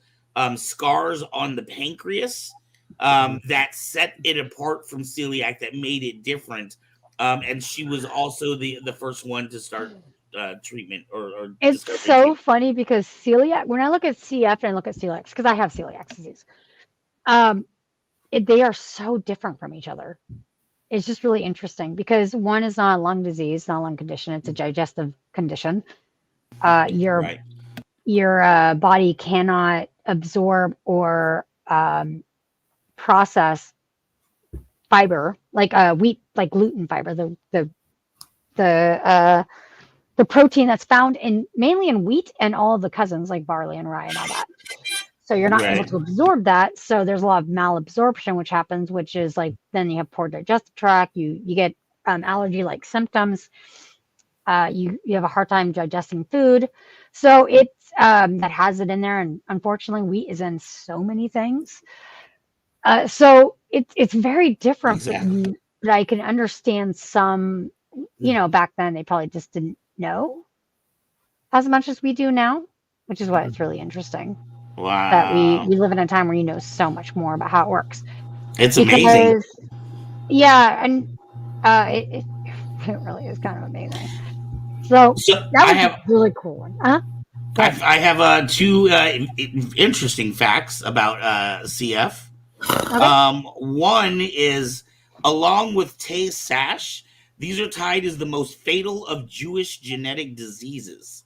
scars on the pancreas that set it apart from celiac, that made it different. And she was also the first one to start treatment or it's so funny because celiac, when I look at CF and I look at celiac, because I have celiac disease, they are so different from each other. It's just really interesting because one is not a lung disease, not a lung condition, it's a digestive condition. Your body cannot absorb or process fiber like wheat, like gluten fiber, the protein that's found mainly in wheat and all of the cousins like barley and rye and all that. So you're not able to absorb that. So there's a lot of malabsorption, which happens, which is like, then you have poor digestive tract. You get allergy-like symptoms. You have a hard time digesting food. So it's that has it in there. And unfortunately, wheat is in so many things. So it's very different. Exactly. But I can understand some, back then they probably just didn't know. as much as we do now, which is why it's really interesting that Wow. we live in a time where you know so much more about how it works. It's amazing. Yeah, and it really is kind of amazing. So that was a really cool one. I have two interesting facts about CF. One is, along with Tay Sash, these are tied as the most fatal of Jewish genetic diseases.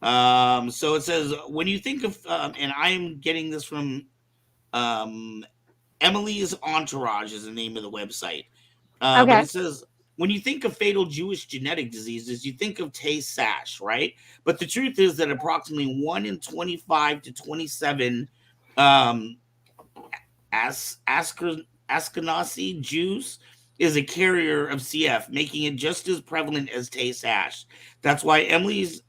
So it says, when you think of, and I am getting this from Emily's Entourage is the name of the website. But it says, when you think of fatal Jewish genetic diseases, you think of Tay Sash, right? But the truth is that approximately 1 in 25 to 27 Ashkenazi Jews is a carrier of CF, making it just as prevalent as Tay Sash. That's why Emily's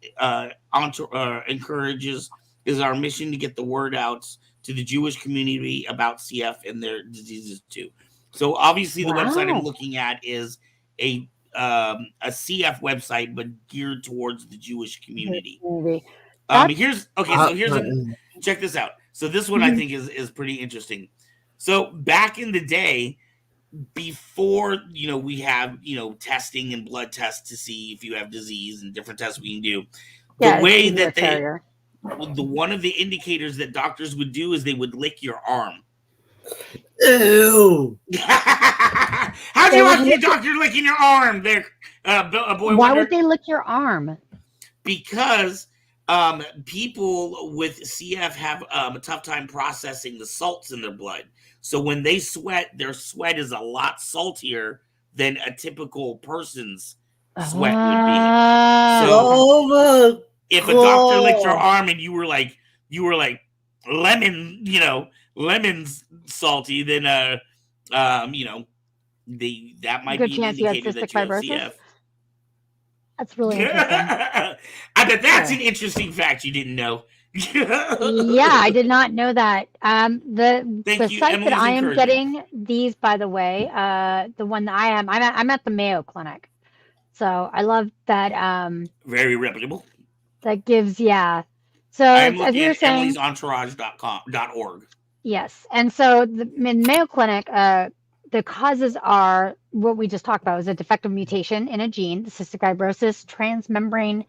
encourages is our mission to get the word out to the Jewish community about CF and their diseases too. So obviously the website I'm looking at is a CF website, but geared towards the Jewish community. Check this out. So this one I think is pretty interesting. So back in the day, before we have testing and blood tests to see if you have disease and different tests we can do, the way that one of the indicators that doctors would do is they would lick your arm. Ew. How do you like your doctor licking your arm there, boy? Why would they lick your arm? Because people with CF have a tough time processing the salts in their blood. So when they sweat, their sweat is a lot saltier than a typical person's sweat would be. So if a doctor licked your arm and you were like lemon, lemon's salty, then that might be an indicator that you have CF. That's really interesting. I bet that's an interesting fact you didn't know. Yeah, I did not know that. The site that I am getting these, by the way, the one that I'm at the Mayo Clinic. So I love that. Very reputable. That gives, yeah. So I'm as looking you were at saying, Emily'sEntourage.org. yes, and so in Mayo Clinic, the causes are what we just talked about: is a defective mutation in a gene, the cystic fibrosis transmembrane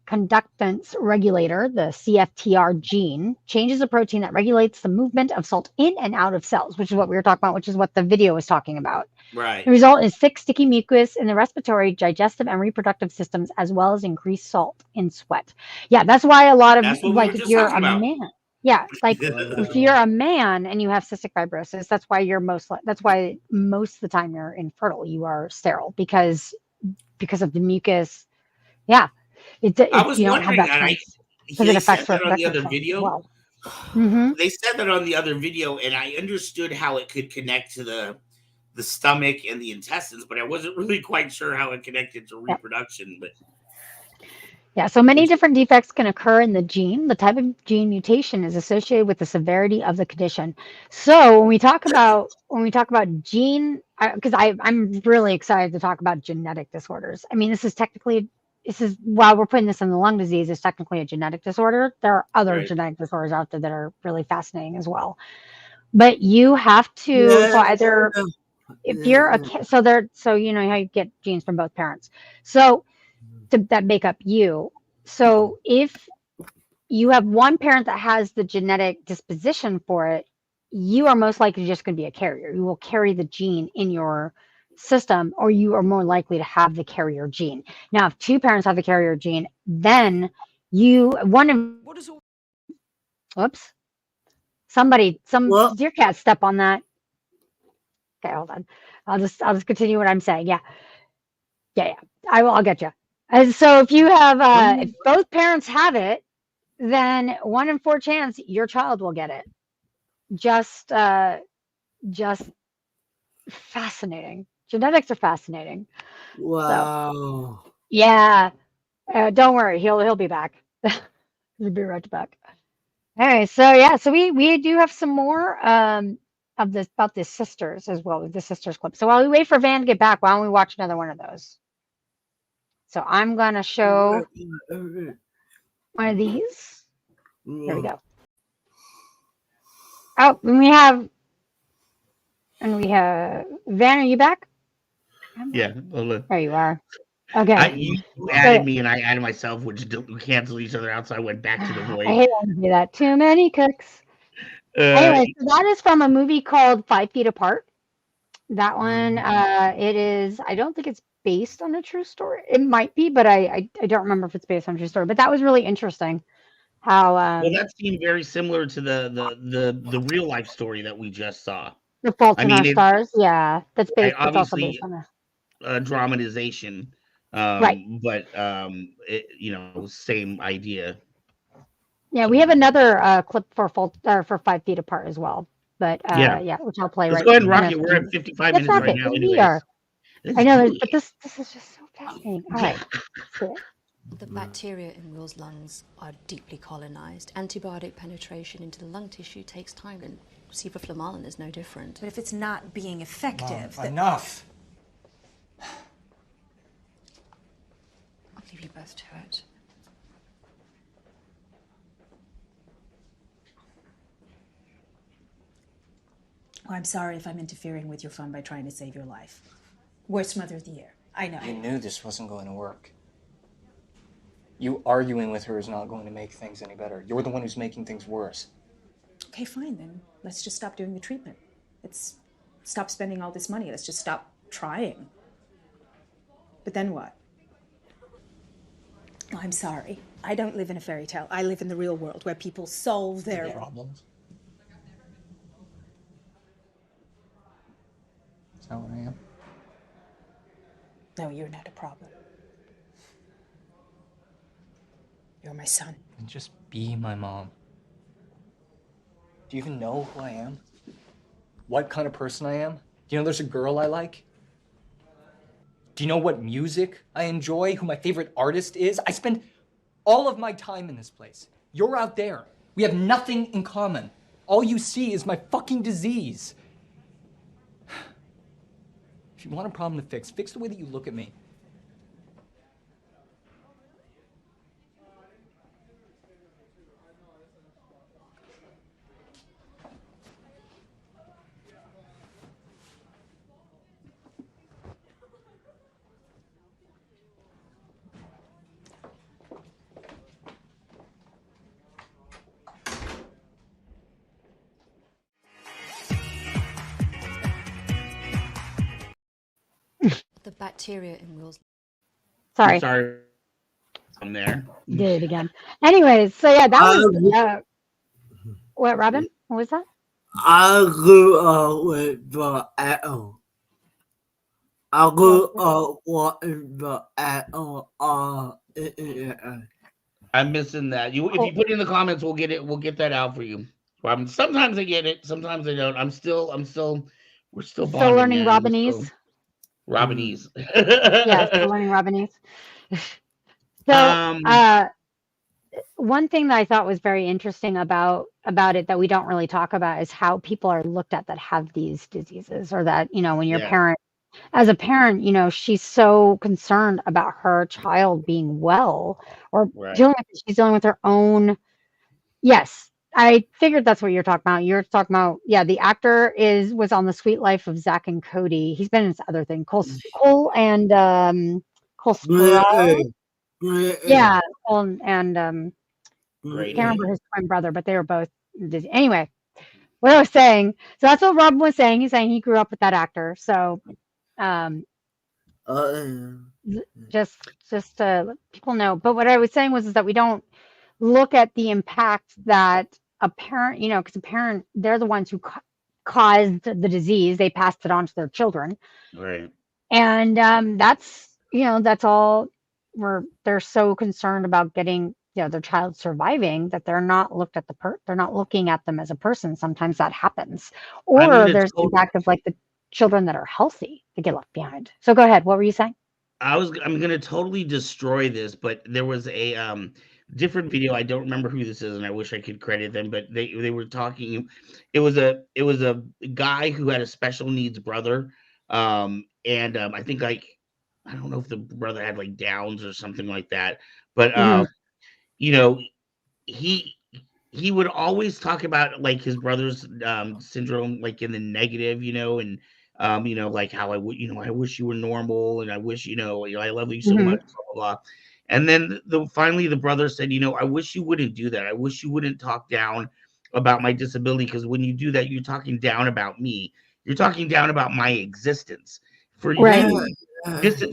conductance regulator, the CFTR gene, changes a protein that regulates the movement of salt in and out of cells, which is what we were talking about, which is what the video was talking about. Right. The result is thick, sticky mucus in the respiratory, digestive, and reproductive systems, as well as increased salt in sweat. Yeah, that's why a lot of, like, if you're a man, yeah, like if you're a man and you have cystic fibrosis, that's why most of the time you're infertile, you are sterile because of the mucus. Yeah. I was wondering, they said that on the other video. Well. They said that on the other video, and I understood how it could connect to the stomach and the intestines, but I wasn't really quite sure how it connected to reproduction. But yeah, so many different defects can occur in the gene. The type of gene mutation is associated with the severity of the condition. So when we talk about gene, because I'm really excited to talk about genetic disorders. I mean, this is while we're putting this in the lung disease, it's technically a genetic disorder. There are other genetic disorders out there that are really fascinating as well. But you have to, so either if you're so you know how you get genes from both parents. So that make up you. So if you have one parent that has the genetic disposition for it, you are most likely just going to be a carrier. You will carry the gene in your system, or you are more likely to have the carrier gene. Now, if two parents have the carrier gene, then oops, some deer cat step on that. Okay, hold on. I'll just continue what I'm saying. Yeah. I'll get you. So if you have, if both parents have it, then 1 in 4 chance your child will get it. Just fascinating. Genetics are fascinating. Wow. So, yeah. Don't worry, he'll be back. He'll be right back. All right. So yeah. So we do have some more of this about the sisters as well, the sisters clip. So while we wait for Van to get back, why don't we watch another one of those? So I'm gonna show one of these. There we go. Oh, and we have Van. Are you back? Yeah. Well, look. There you are. Okay. You added me and I added myself, which cancel each other out. So I went back to the void. I hate when you do that. Too many cooks. Anyway, so that is from a movie called 5 Feet Apart. That one, it is. I don't think it's based on a true story. It might be, but I don't remember if it's based on a true story. But that was really interesting. How well, that seemed very similar to the real life story that we just saw. The Fault in Our Stars. Yeah, that's based. That's also Obviously, based on a dramatization, right? But same idea. Yeah, we have another clip for 5 Feet Apart as well. But yeah, which I'll play. Let's right. go ahead and rock it. We're at 55 minutes right now. We are. I know, but this is just so fascinating. All right. The bacteria in Will's lungs are deeply colonized. Antibiotic penetration into the lung tissue takes time, and sevoflurane is no different. But if it's not being effective... Mom, enough! I'll leave you both to it. Oh, I'm sorry if I'm interfering with your fun by trying to save your life. Worst mother of the year. I know. You knew this wasn't going to work. You arguing with her is not going to make things any better. You're the one who's making things worse. Okay, fine, then. Let's just stop doing the treatment. Let's stop spending all this money. Let's just stop trying. But then what? Oh, I'm sorry. I don't live in a fairy tale. I live in the real world where people solve their problems. Is that what I am? No, you're not a problem. You're my son. And just be my mom. Do you even know who I am? What kind of person I am? Do you know there's a girl I like? Do you know what music I enjoy? Who my favorite artist is? I spend all of my time in this place. You're out there. We have nothing in common. All you see is my fucking disease. If you want a problem to fix the way that you look at me. The bacteria in Will's... Sorry. I'm there. Did it again. Anyways, so yeah, that was what, Robin? What was that? I grew up with the atom. I grew up watching the atom on internet. I'm missing that. If you put it in the comments, we'll get it. We'll get that out for you. Robin. Sometimes I get it. Sometimes I don't. We're still bonding, learning man. Robinese. Robinese. Yeah, still learning Robinese. So, one thing that I thought was very interesting about it that we don't really talk about is how people are looked at that have these diseases, or that, when your parent, as a parent, she's so concerned about her child being well, or she's dealing with her own. Yes, I figured that's what you're talking about. You're talking about, the actor was on The Sweet Life of Zach and Cody. He's been in other things, Cole Sprouse. Yeah, Cole and can't remember his twin brother, but they were both Disney. Anyway, what I was saying, so that's what Robin was saying. He's saying he grew up with that actor. So, just to let people know. But what I was saying was that we don't look at the impact that a parent, because a parent, they're the ones who caused the disease. They passed it on to their children. Right. And that's all. They're so concerned about getting their child surviving that they're not looked at they're not looking at them as a person. Sometimes that happens, or there's the impact of like the children that are healthy that get left behind. So go ahead. What were you saying? I'm gonna totally destroy this, but there was a different video. I don't remember who this is, and I wish I could credit them, but they were talking. It was a guy who had a special needs brother, and I think I don't know if the brother had like Downs or something like that, but Mhm. you know, he he would always talk about like his brother's syndrome, like in the negative, and like how I would, I wish you were normal, and I wish, I love you so much, Mhm. blah blah blah. And then finally the brother said, I wish you wouldn't do that. I wish you wouldn't talk down about my disability, because when you do that, you're talking down about me. You're talking down about my existence. For Right. you,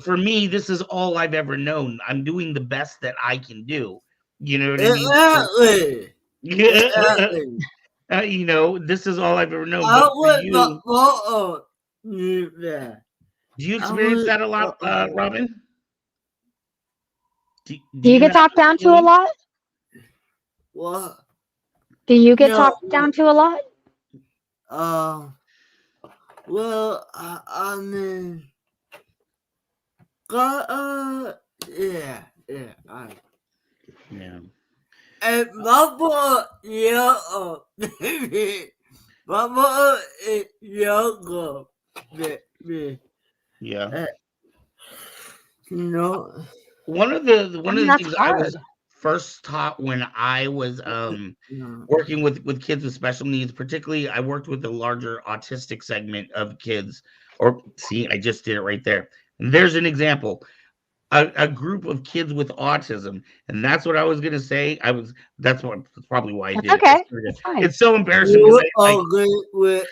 for me, this is all I've ever known. I'm doing the best that I can do. You know what I mean? So, Exactly. yeah, Exactly. this is all I've ever known. I But for would not you, want to that. do you I experience would that a lot, Robin? Do Do you you get have talked this down to a feeling? lot? what? Do you get No. talked down to a lot? Well, I mean, yeah, yeah. Yeah. And my boy, yeah, my boy is younger than me. Yeah. No. One of I the mean, that's things I was hard. first taught when I was working with kids with special needs, particularly I worked with a larger autistic segment of kids. Or see, I just did it right there. And there's an example. A group of kids with autism, and that's what I was gonna say. That's probably why I That's did it. okay. It's fine. It's so embarrassing because You agree with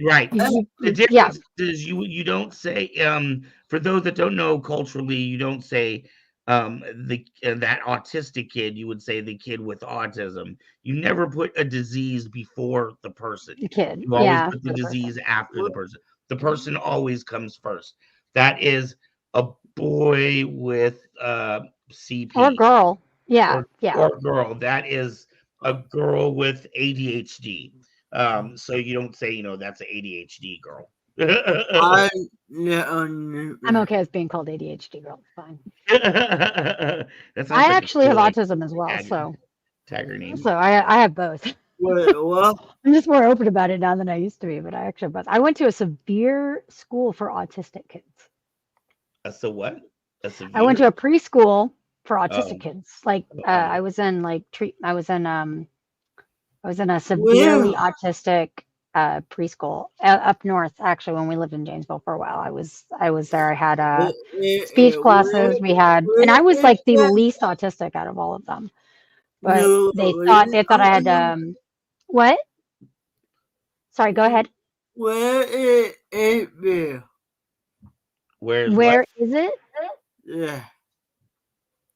right. The Yeah. difference is you don't say, for those that don't know culturally, you don't say the that autistic kid, you would say the kid with autism. You never put a disease before the person. The kid. You always Yeah. put the For the disease person. after the person. The person always comes first. That is a boy with Or CP, girl. Yeah. or Yeah. or girl. That is a girl with ADHD. So you don't say, that's an ADHD girl. I no, I'm okay with being called ADHD girl. It's fine. That sounds I like a actually cool, have like, autism as well, tagger so tagger name. I have both. Wait, what? I'm just more open about it now than I used to be, but I actually have both. I went to a severe school for autistic kids. So what? A I went severe? to a preschool for autistic Oh, kids. Like oh, I was in I was in a severely Where? autistic preschool up north. Actually, when we lived in Janesville for a while, I was there. I had speech Where? classes. We had, and Where I was is like the that? least autistic out of all of them. But No, they thought I had what? Sorry, go ahead. where is it? where's what? Where is it? Yeah.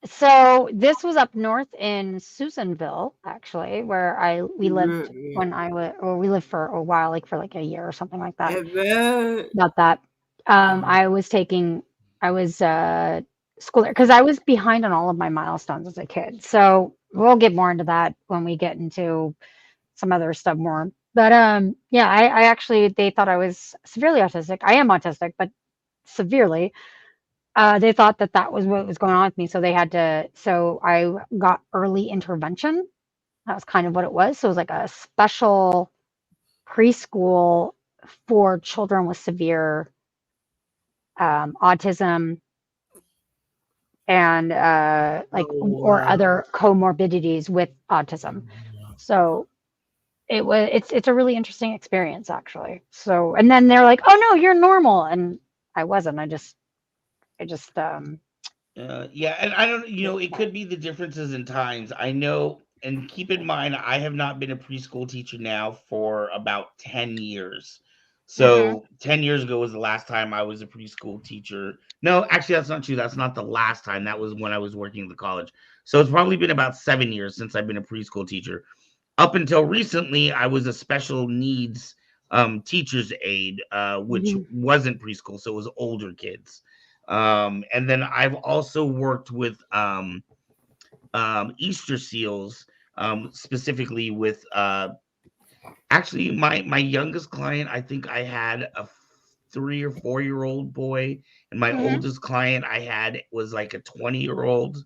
So this was up north in Susanville, actually, where we lived when I was, or we lived for a while, like for like a year or something like that. About that. I was school there because I was behind on all of my milestones as a kid. So we'll get more into that when we get into some other stuff more. But yeah, I actually they thought I was severely autistic. I am autistic, but severely. They thought that that was what was going on with me, so they had to. So I got early intervention. That was kind of what it was. So it was like a special preschool for children with severe autism and like or other comorbidities with autism. So it's a really interesting experience actually. So and then they're like, "Oh no, you're normal," and I wasn't. I just Yeah, and I don't, it could be the differences in times. I know, and keep in mind, I have not been a preschool teacher now for about 10 years. Mhm. So 10 years ago was the last time I was a preschool teacher. No, actually, that's not true. That's not the last time. That was when I was working at the college. So it's probably been about 7 years since I've been a preschool teacher. Up until recently, I was a special needs teacher's aide, which Mhm. wasn't preschool, so it was older kids. And then I've also worked with Easter seals, specifically with actually my youngest client. I think I had a 3 or 4 year old boy, and my Mhm. oldest client I had was like a 20-year-old.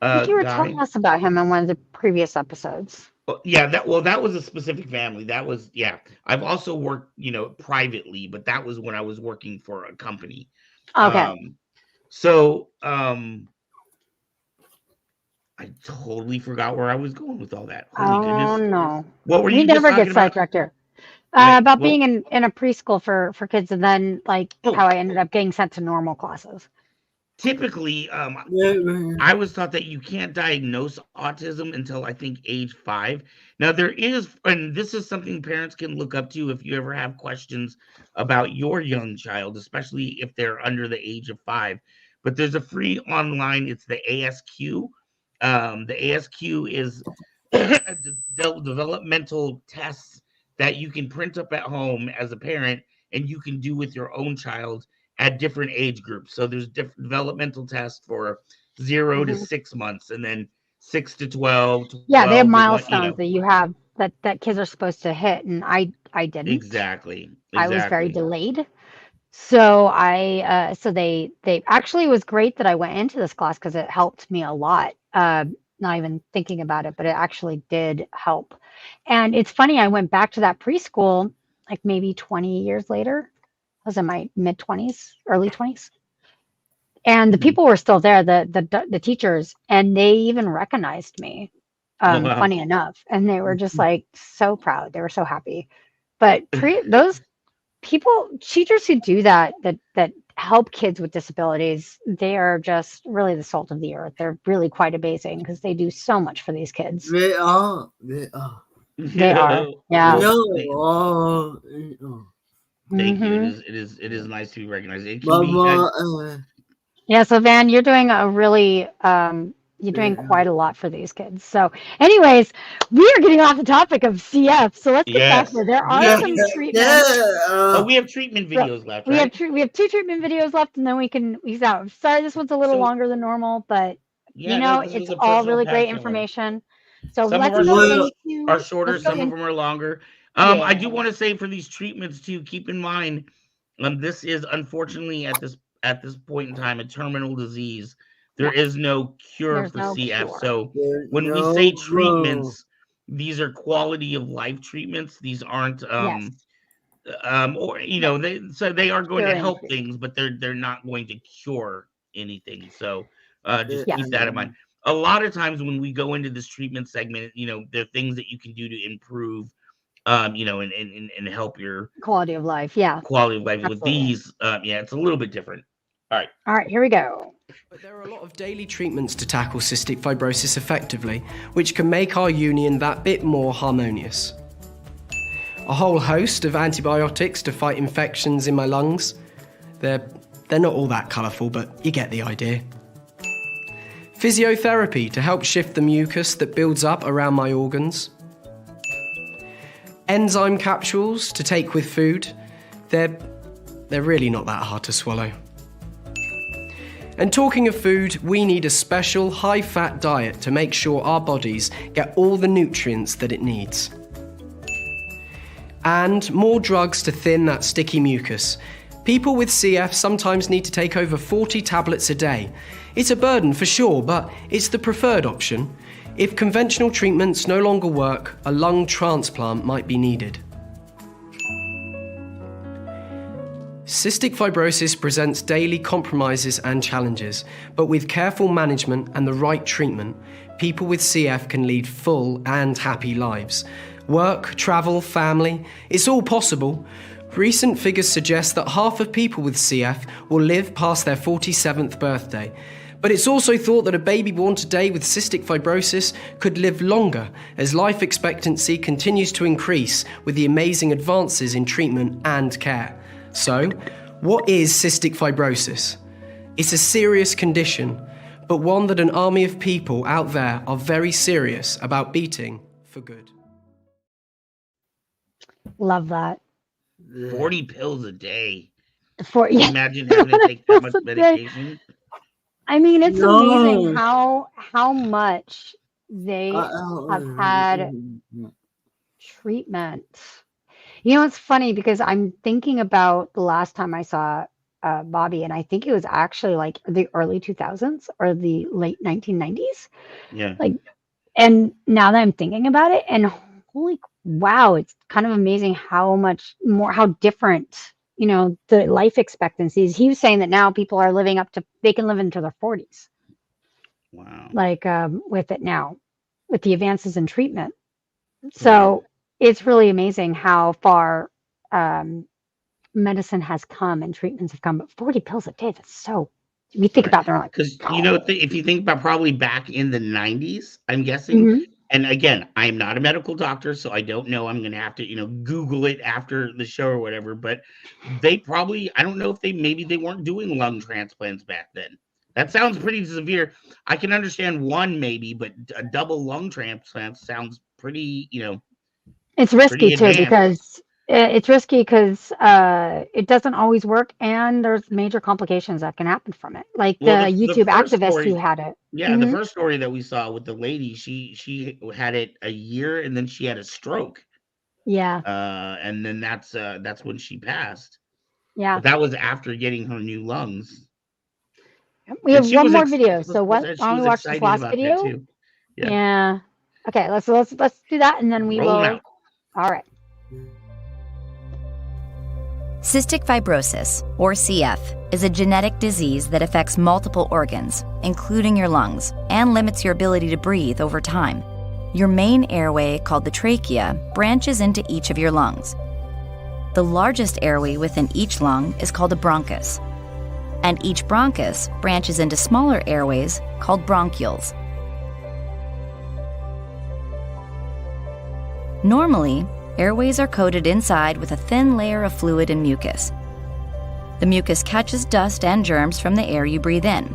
I think you were guy. telling us about him in one of the previous episodes. Yeah, that was a specific family. That was yeah. I've also worked, privately, but that was when I was working for a company. Okay. So I totally forgot where I was going with all that. Holy Oh goodness. no. What were We you just never get talking about? sidetracked here. Wait, About well, being in a preschool for kids, and then like how I ended up getting sent to normal classes. typically, I was taught that you can't diagnose autism until I think age 5. Now there is, and this is something parents can look up to if you ever have questions about your young child, especially if they're under the age of 5. But there's a free online, it's the ASQ. The ASQ is developmental tests that you can print up at home as a parent and you can do with your own child at different age groups. So there's different developmental tests for 0 to 6 months, and then 6 to 12, Yeah, they have 12 to 1, milestones that you have that kids are supposed to hit, and I didn't. Exactly. I was very Exactly. delayed. So so they actually, it was great that I went into this class because it helped me a lot. Not even thinking about it, but it actually did help. And it's funny, I went back to that preschool like maybe 20 years later. I was in my mid 20s, early 20s. And the people were still there, the teachers, and they even recognized me. Oh, wow. Funny enough. And they were just like so proud. They were so happy. But those people, teachers who do that help kids with disabilities, they are just really the salt of the earth. They're really quite amazing because they do so much for these kids. They are. They are. Yeah. Thank you. Mhm. It is nice to be recognized. It can be Yeah, so Van, you're doing a really you're doing quite a lot for these kids. So anyways, we are getting off the topic of CF. So let's get back yes. there. There are Yes. some treatments. Oh, we have treatment videos left, We right? have we have 2 treatment videos left, and then we can ease out. Sorry, this one's a little longer than normal, but Yeah, no, this it's was a all personal really great passion. information. So Some of let's our go treatments into are shorter, let's go some of in. them are longer. Yeah. I do want to say for these treatments too, keep in mind, this is unfortunately at this point in time a terminal disease. There is no cure There's for no CF. cure. So when we say treatments, these are quality of life treatments. These aren't Yes. or they are going to Curing help treatment. things, but they're not going to cure anything. So just Yes. keep that in mind. A lot of times when we go into this treatment segment, there are things that you can do to improve and help your Quality of life. Yeah. quality of life. With Absolutely. these, it's a little bit different. All right. All right, here we go. But there are a lot of daily treatments to tackle cystic fibrosis effectively, which can make our union that bit more harmonious. A whole host of antibiotics to fight infections in my lungs. They're not all that colourful, but you get the idea. Physiotherapy to help shift the mucus that builds up around my organs. Enzyme capsules to take with food. They're really not that hard to swallow. And talking of food, we need a special high-fat diet to make sure our bodies get all the nutrients that it needs. And more drugs to thin that sticky mucus. People with CF sometimes need to take over 40 tablets a day. It's a burden for sure, but it's the preferred option. If conventional treatments no longer work, a lung transplant might be needed. Cystic fibrosis presents daily compromises and challenges, but with careful management and the right treatment, people with CF can lead full and happy lives. Work, travel, family, it's all possible. Recent figures suggest that half of people with CF will live past their 47th birthday. But it's also thought that a baby born today with cystic fibrosis could live longer as life expectancy continues to increase with the amazing advances in treatment and care. So, what is cystic fibrosis? It's a serious condition, but one that an army of people out there are very serious about beating for good. Love that. 40 pills a day. For Can you yeah. imagine having to take that much medication? I mean, it's No. amazing how much they have had treatment. You know, it's funny because I'm thinking about the last time I saw Bobby, and I think it was actually like the early 2000s or the late 1990s. Yeah. Like, and now that I'm thinking about it, and holy wow, it's kind of amazing how much more, how different, the life expectancies. He was saying that now people are living up to, they can live into their 40s, Wow. like with it now, with the advances in treatment. So it's really amazing how far medicine has come and treatments have come. But 40 pills a day, that's so, we think about it, they're like, Because if you think about probably back in the 90s, I'm guessing. Mhm. And again, I'm not a medical doctor, so I don't know. I'm gonna have to, Google it after the show or whatever. But they probably, I don't know if maybe they weren't doing lung transplants back then. That sounds pretty severe. I can understand one maybe, but a double lung transplant sounds pretty, It's risky pretty too advanced. because it doesn't always work, and there's major complications that can happen from it. Like the Well, the YouTube first activist story, who had it. yeah, the Mhm. first story that we saw with the lady, she had it a year and then she had a stroke. Yeah. And then that's when she passed. Yeah. But that was after getting her new lungs. We And have she one was more video. So why why don't we was watch this excited last about that video? too. Yeah. Yeah. Okay, let's do that, and then we Roll 'em will. out. All right. Cystic fibrosis, or CF, is a genetic disease that affects multiple organs, including your lungs, and limits your ability to breathe over time. Your main airway, called the trachea, branches into each of your lungs. The largest airway within each lung is called a bronchus, and each bronchus branches into smaller airways called bronchioles. Normally, airways are coated inside with a thin layer of fluid and mucus. The mucus catches dust and germs from the air you breathe in.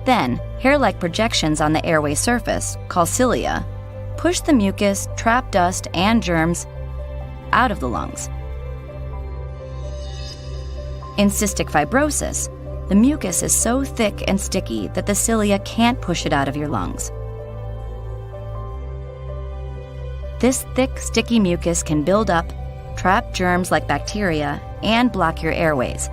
Then, hair-like projections on the airway surface, called cilia, push the mucus, trap dust, and germs out of the lungs. In cystic fibrosis, the mucus is so thick and sticky that the cilia can't push it out of your lungs. This thick, sticky mucus can build up, trap germs like bacteria, and block your airways.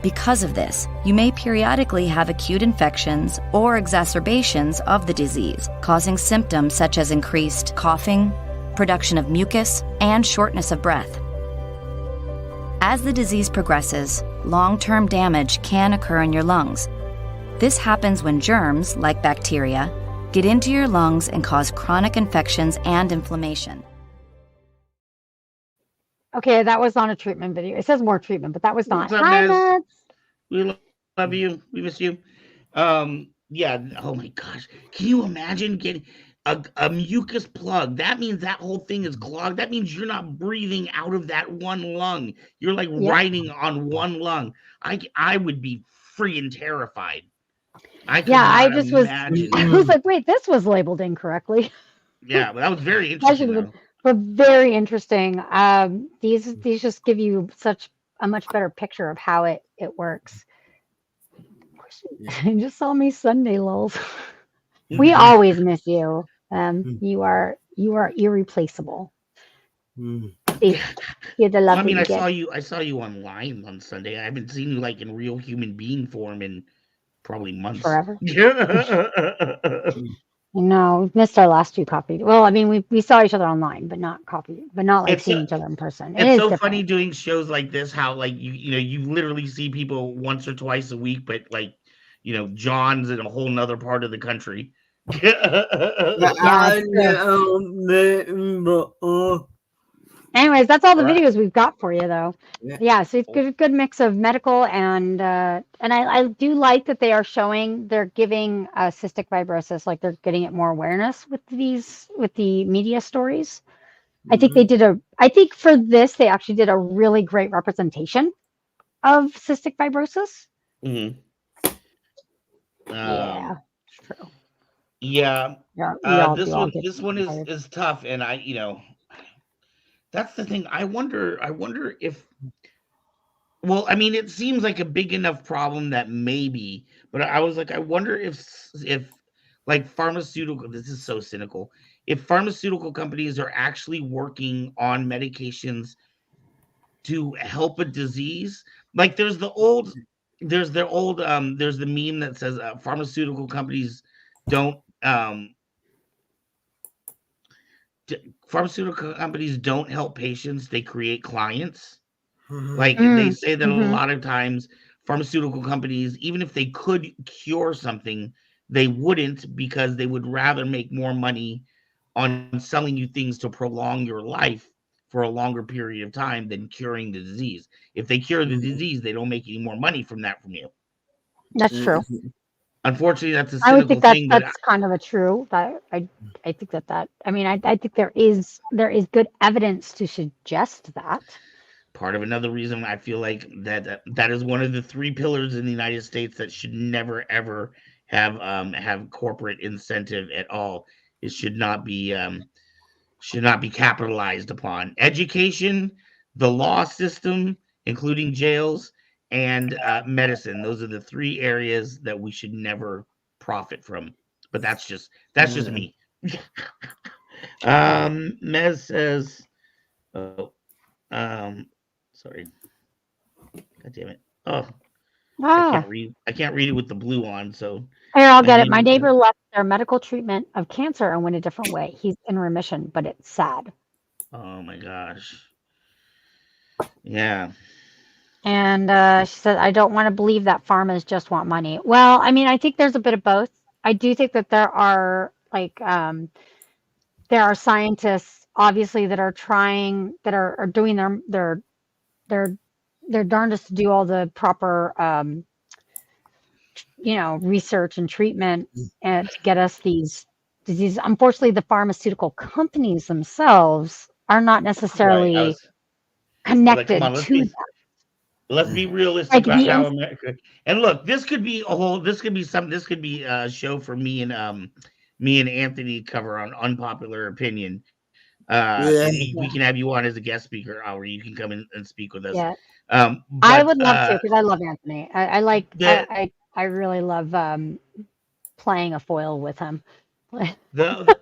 Because of this, you may periodically have acute infections or exacerbations of the disease, causing symptoms such as increased coughing, production of mucus, and shortness of breath. As the disease progresses, long-term damage can occur in your lungs. This happens when germs, like bacteria, get into your lungs and cause chronic infections and inflammation. Okay, that was on a treatment video. It says more treatment, but that was not. What's up, Hi, Nez? Mads. We love you. We miss you. Yeah. Oh my gosh. Can you imagine getting a mucus plug? That means that whole thing is clogged. That means you're not breathing out of that one lung. You're like riding on one lung. I would be freaking terrified. I could I not just imagine. I was like, wait, this was labeled incorrectly. Yeah, but that was very That interesting should have though. been, but very interesting. These just give you such a much better picture of how it works. You just saw me Sunday, lulz. We always miss you. You are irreplaceable. You're the love I mean, that you I get. saw you online on Sunday. I haven't seen you like in real human being form in probably months. Forever. No, we've missed our last two coffee. Well, I mean, we saw each other online, but not coffee, but not like seeing each other in person. It's so different. funny doing shows like this. How like you literally see people once or twice a week, but like John's in a whole nother part of the country. Anyways, that's all the videos we've got for you, though. Yeah, so it's good mix of medical and I do like that they're giving cystic fibrosis, like they're getting it more awareness with the media stories. I think I think for this they actually did a really great representation of cystic fibrosis. Mm-hmm. Yeah, it's true. Yeah, this one is tough, and that's the thing. I wonder if. Well, I mean, it seems like a big enough problem that maybe, but I was like, I wonder if like pharmaceutical, this is so cynical. If pharmaceutical companies are actually working on medications to help a disease, like there's the meme that says pharmaceutical companies don't pharmaceutical companies don't help patients, they create clients. Like they say that a lot of times pharmaceutical companies, even if they could cure something, they wouldn't, because they would rather make more money on selling you things to prolong your life for a longer period of time than curing the disease. If they cure the disease, they don't make any more money from you. That's true. Unfortunately, that's a I would cynical think that thing that's kind of a true. That I think that I mean I think there is good evidence to suggest that. part of another reason I feel like that is one of the three pillars in the United States that should never ever have corporate incentive at all. It should not be capitalized upon. Education, the law system, including jails, and medicine. Those are the three areas that we should never profit from. But that's just me. Mez says, oh, sorry. God damn it. Oh, I can't read it with the blue on. So Here, I'll get it. My neighbor left their medical treatment of cancer and went a different way. He's in remission, but it's sad. Oh my gosh. Yeah. And she said, I don't want to believe that pharmas just want money. Well, I mean, I think there's a bit of both. I do think that there are there are scientists obviously that are trying, that are doing their darndest to do all the proper research and treatment and to get us these diseases. Unfortunately, the pharmaceutical companies themselves are not necessarily connected to that. Let's be realistic about how America. And look, this could be a show for me and Anthony cover on unpopular opinion. And we can have you on as a guest speaker, or you can come in and speak with us. Yeah. But, I would love to, because I love Anthony. I really love playing a foil with him. The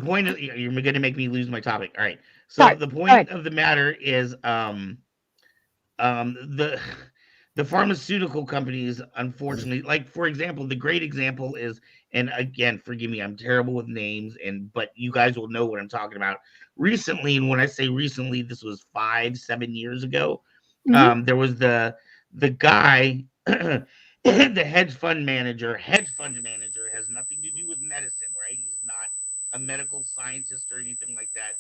point of, you're going to make me lose my topic. All right. So the point of the matter is the pharmaceutical companies, unfortunately, like for example, the great example is, and again, forgive me, I'm terrible with names, but you guys will know what I'm talking about. Recently, and when I say recently, this was 5-7 years ago. There was the guy, the hedge fund manager. Hedge fund manager has nothing to do with medicine, right? He's not a medical scientist or anything like that.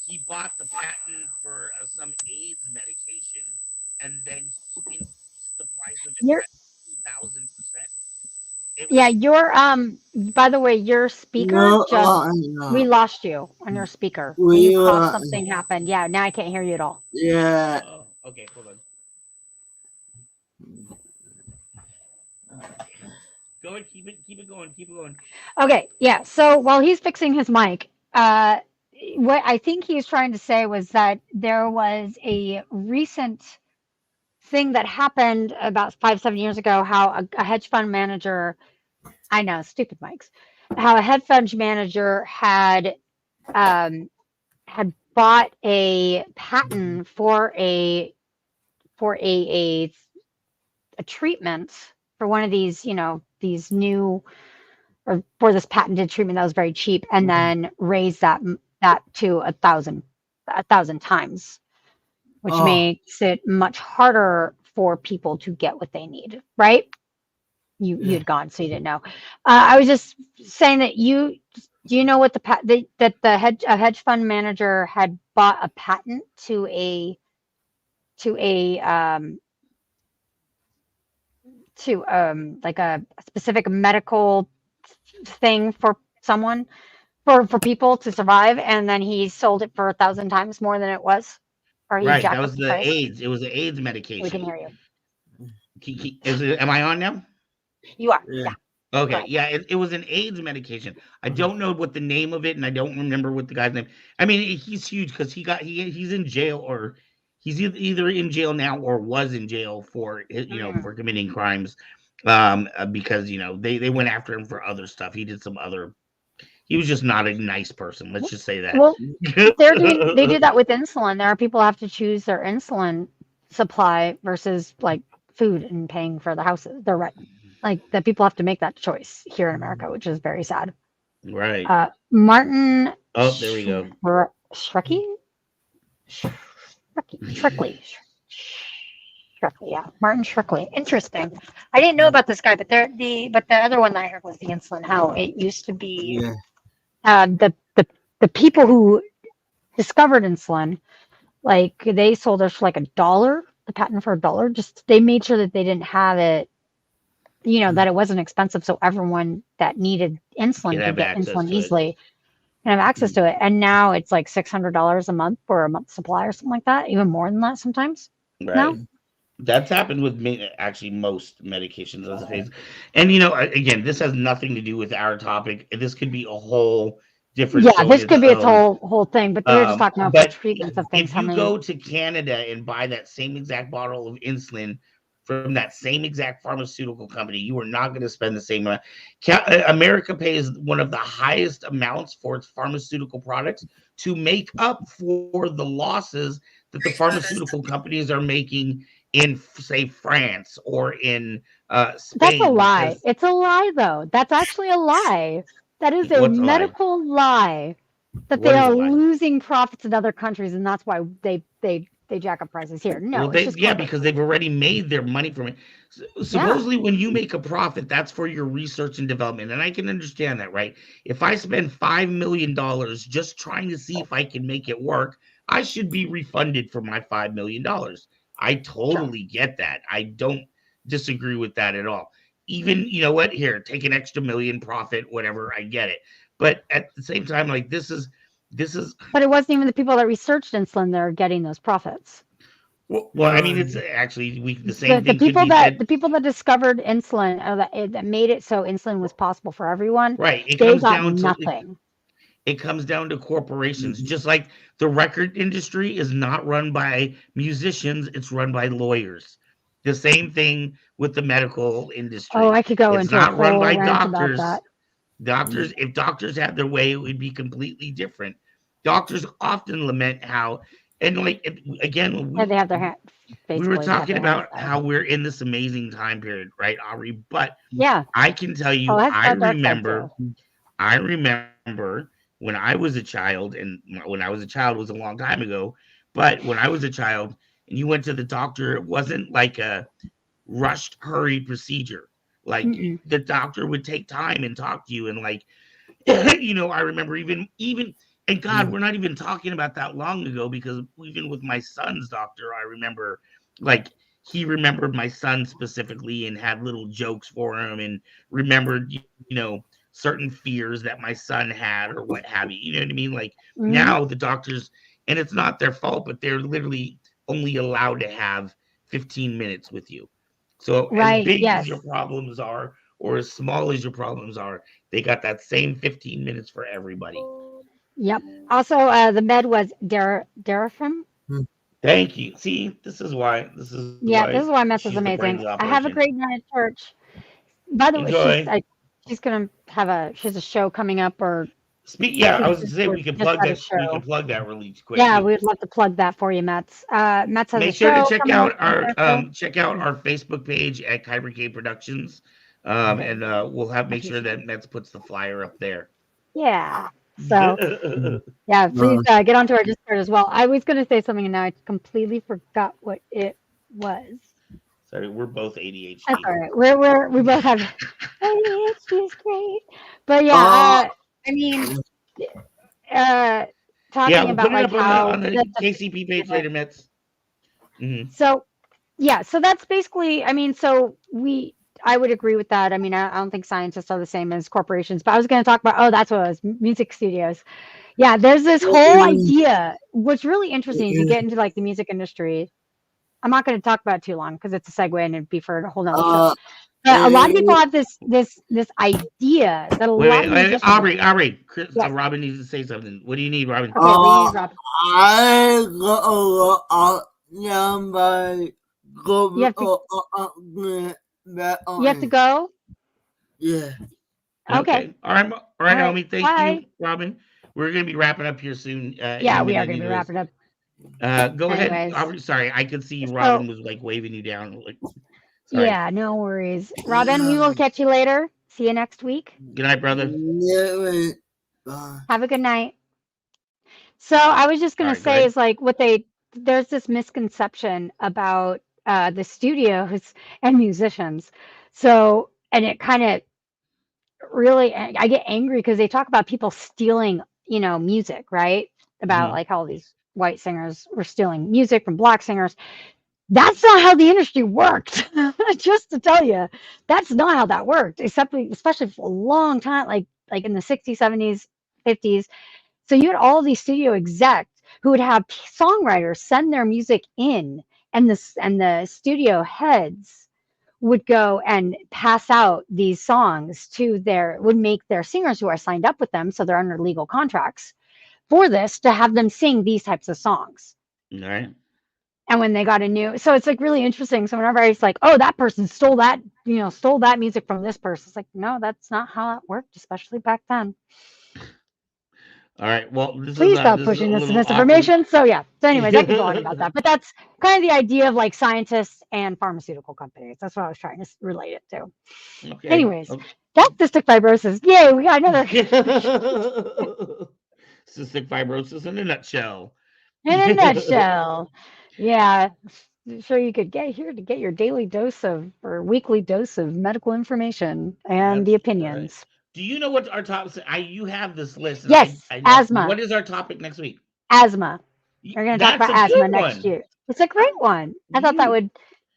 He bought the patent for some AIDS medication, and then he increased the price of it by 2,000%. Yeah, by the way, your speaker we lost you on your speaker. When you coughed, something happened. Yeah, now I can't hear you at all. Yeah. Oh, okay, hold on. Go ahead, keep it going. Okay, yeah. So while he's fixing his mic, what I think he's trying to say was that there was a recent thing that happened about 5-7 years ago, how a hedge fund manager, I know, stupid mics, how a hedge fund manager had bought a patent for a treatment for one of these, these new, or for this patented treatment that was very cheap, and then raised that to 1,000 times, which makes it much harder for people to get what they need, right? You had gone, so you didn't know. I was just saying that do you know what that the hedge fund manager had bought a patent to a like a specific medical thing for someone, for people to survive, and then he sold it for 1,000 times more than it was. Or Right, that was the AIDS. It was the AIDS medication. We can hear you. Am I on now? You are. Yeah. Okay. Yeah, it was an AIDS medication. I don't know what the name of it, and I don't remember what the guy's name. I mean, he's huge because he's in jail, or he's either in jail now or was in jail for for committing crimes. because they went after him for other stuff. He did some other. He was just not a nice person. Let's just say that. Well, they do that with insulin. There are people who have to choose their insulin supply versus like food and paying for the houses. They're right. Like that people have to make that choice here in America, which is very sad. Right. Martin. Oh, there we go. Shreckley, yeah, Martin Shreckley. Interesting. I didn't know about this guy, but the other one that I heard was the insulin. How it used to be, the people who discovered insulin, like they sold us for like $1, the patent for $1. Just they made sure that they didn't have it, that it wasn't expensive, so everyone that needed insulin could get insulin easily and have access to it. And now it's like $600 a month for a month supply or something like that, even more than that sometimes. Right. Now. That's happened with actually most medications. And again, this has nothing to do with our topic. This could be a whole different. Yeah, this could be its whole thing. But they're just talking about treatments of things. If you go to Canada and buy that same exact bottle of insulin from that same exact pharmaceutical company, you are not going to spend the same amount. America pays one of the highest amounts for its pharmaceutical products to make up for the losses that the pharmaceutical companies are making in, say, France or in Spain. That's a lie. It's a lie, though. That's actually a lie. That is a medical lie. That they are losing profits in other countries, and that's why they jack up prices here. No, well, because they've already made their money from it. Supposedly, when you make a profit, that's for your research and development, and I can understand that, right? If I spend $5 million just trying to see if I can make it work, I should be refunded for my $5 million. I totally get that. I don't disagree with that at all. Even, here, take an extra million profit, whatever, I get it. But at the same time, like this is. But it wasn't even the people that researched insulin that are getting those profits. Well, I mean, it's actually the same thing. The people that discovered insulin, that made it so insulin was possible for everyone. Right. They got nothing. It comes down to corporations, just like the record industry is not run by musicians, it's run by lawyers. The same thing with the medical industry. Oh, I could go it's into not a run whole by rant doctors. about that. If doctors had their way, it would be completely different. Doctors often lament how, and like again, they have their hands. We were talking about how we're in this amazing time period, right, Aubrey? But yeah, I can tell you, I remember when I was a child, and when I was a child was a long time ago, but when I was a child and you went to the doctor, it wasn't like a rushed, hurried procedure. Like the doctor would take time and talk to you. And like, I remember even, and God, we're not even talking about that long ago, because even with my son's doctor, I remember like he remembered my son specifically and had little jokes for him and remembered, certain fears that my son had or what have you. You know what I mean? Like now the doctors, and it's not their fault, but they're literally only allowed to have 15 minutes with you. So as big as your problems are, or as small as your problems are, they got that same 15 minutes for everybody. Yep. Also, the med was Darafim. Thank you. See, this is why this is why Meth is amazing. I have a great night at church. By the way, she's gonna have a show coming up, or I was gonna say we can plug that. We can plug that really quick. Yeah, we'd love to plug that for you, Mets. Mets has Make sure to check out our Facebook page at Kyber Cave Productions, and we'll make sure that Mets puts the flyer up there. Yeah. So please get onto our Discord as well. I was going to say something and now I completely forgot what it was. Sorry, we're both ADHD. That's all right. We both have ADHD is great. But yeah, I mean, talking about like how on the KCP page later, Mets. So that's basically. I mean, I would agree with that. I mean, I don't think scientists are the same as corporations, but I was going to talk about, that's what it was, music studios. Yeah, there's this whole idea. What's really interesting is you get into like the music industry. I'm not going to talk about it too long because it's a segue and it'd be for a whole nother show. But a lot of people have this idea that a lot of musicians... Aubrey, Robin needs to say something. What do you need, Robin? Okay, we need Robin. I got a lot of number. But, You have to go? Yeah. Okay. All right, Naomi. Thank Bye. you, Robin. We're going to be wrapping up here soon. Yeah, we are going to be wrapping up. Go ahead. Anyways. Sorry, I could see So- Robin was like waving you down. Like, sorry. Yeah, no worries. Robin, we will catch you later. See you next week. Good night, brother. Yeah, bye. Have a good night. So I was just going All to right, say go is like there's this misconception about the studios and musicians. So, and it kind of really, I get angry because they talk about people stealing, music, right? About Mhm. like how these white singers were stealing music from black singers. That's not how the industry worked. Just to tell you, that's not how that worked, especially for a long time, like in the 60s, 70s, 50s. So you had all these studio execs who would have songwriters send their music in, and the studio heads would go and pass out these songs would make their singers who are signed up with them, so they're under legal contracts for this, to have them sing these types of songs. All right. And when they got so it's like really interesting. So whenever it's like, oh, that person stole that music from this person, it's like, no, that's not how that worked, especially back then. All right. Well, Please stop pushing this misinformation. So yeah. So anyways, I can go on about that. But that's kind of the idea of like scientists and pharmaceutical companies. That's what I was trying to relate it to. Okay. Anyways, that's cystic fibrosis. Yay, we got another Cystic fibrosis in a nutshell. in a nutshell. Yeah. So you could get here to get your daily dose or weekly dose of medical information and the opinions. Do you know what our topic? You have this list. And Yes, I know. asthma. What is our topic next week? Asthma. We're going to talk about That's a asthma good next one. year. It's a great one. I thought that would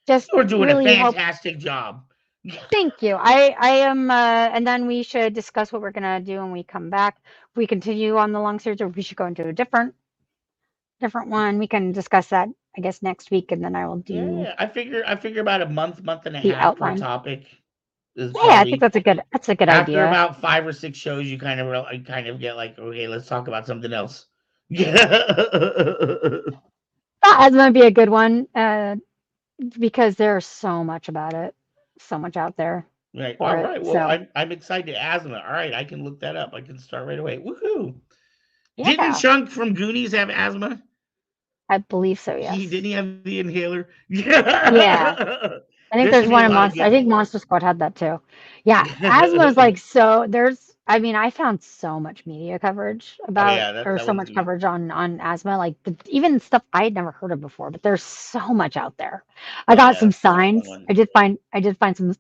just We're doing really a help. fantastic job. Thank you. I am, and then we should discuss what we're going to do when we come back. If we continue on the lung series, or if we should go into a different one. We can discuss that, I guess, next week, and then I will do. Yeah, I figure about a month and a the half outline. per topic. Yeah, I think that's a good After idea. about 5 or 6 shows, you kind of get like, okay, let's talk about something else. Asthma would be a good one because there's so much about it, so much out there. Right. for All it, right. Well, so. I'm excited. Asthma. All right, I can look that up. I can start right away. Woohoo! Yeah. Didn't Chunk from Goonies have asthma? I believe so. Yes. Didn't he have the inhaler? Yeah. I think There there's should be one a in lot of Monster. I think Monster Squad had that too. Yeah, asthma is like so. I found so much media coverage about, that or so one's much good. coverage on asthma, like even stuff I had never heard of before. But there's so much out there. I got some signs. one. I did find some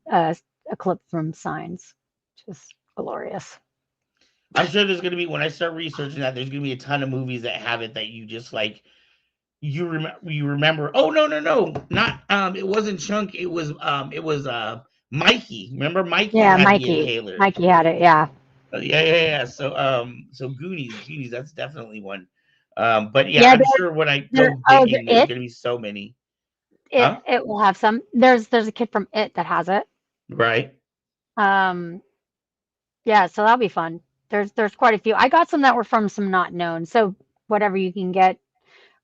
a clip from Signs, which is glorious. I'm sure there's going to be, when I start researching that, there's going to be a ton of movies that have it that you just like, you remember. Oh, no, not, it wasn't Chunk. It was Mikey. Remember Mikey? Yeah, had the Mikey. inhaler. Mikey had it. Yeah. Yeah. So Goonies, that's definitely one. But yeah, I'm sure when I go digging, there's going to be so many. It will have some. There's a kid from It that has it. Right. Yeah, so that'll be fun. There's quite a few. I got some that were from some not known. So whatever you can get,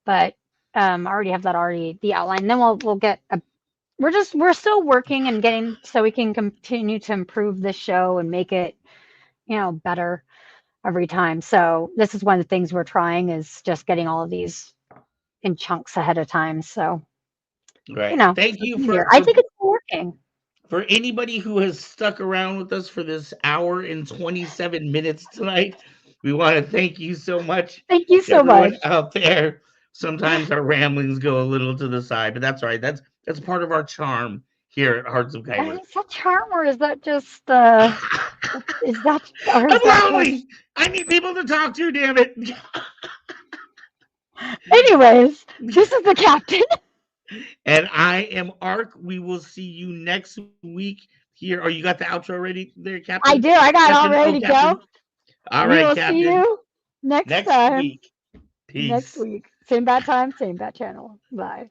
but I already have the outline. Then we'll get we're still working and getting so we can continue to improve this show and make it, better every time. So this is one of the things we're trying, is just getting all of these in chunks ahead of time. So right. Thank you I think it's working. For anybody who has stuck around with us for this hour and 27 minutes tonight, we want to thank you so much. Thank you so Everyone much. out there. Sometimes our ramblings go a little to the side, but that's all right. That's part of our charm here at Hearts of Kyber. Is that charm, or is that just is that? Or is I'm that lonely. I need people to talk to. Damn it. Anyways, this is the captain. And I am Ark. We will see you next week here. Oh, you got the outro ready there, Captain? I do. I got it all ready to go. All We right, will Captain. see you next time. week. Peace. Next week. Same bad time, same bad channel. Bye.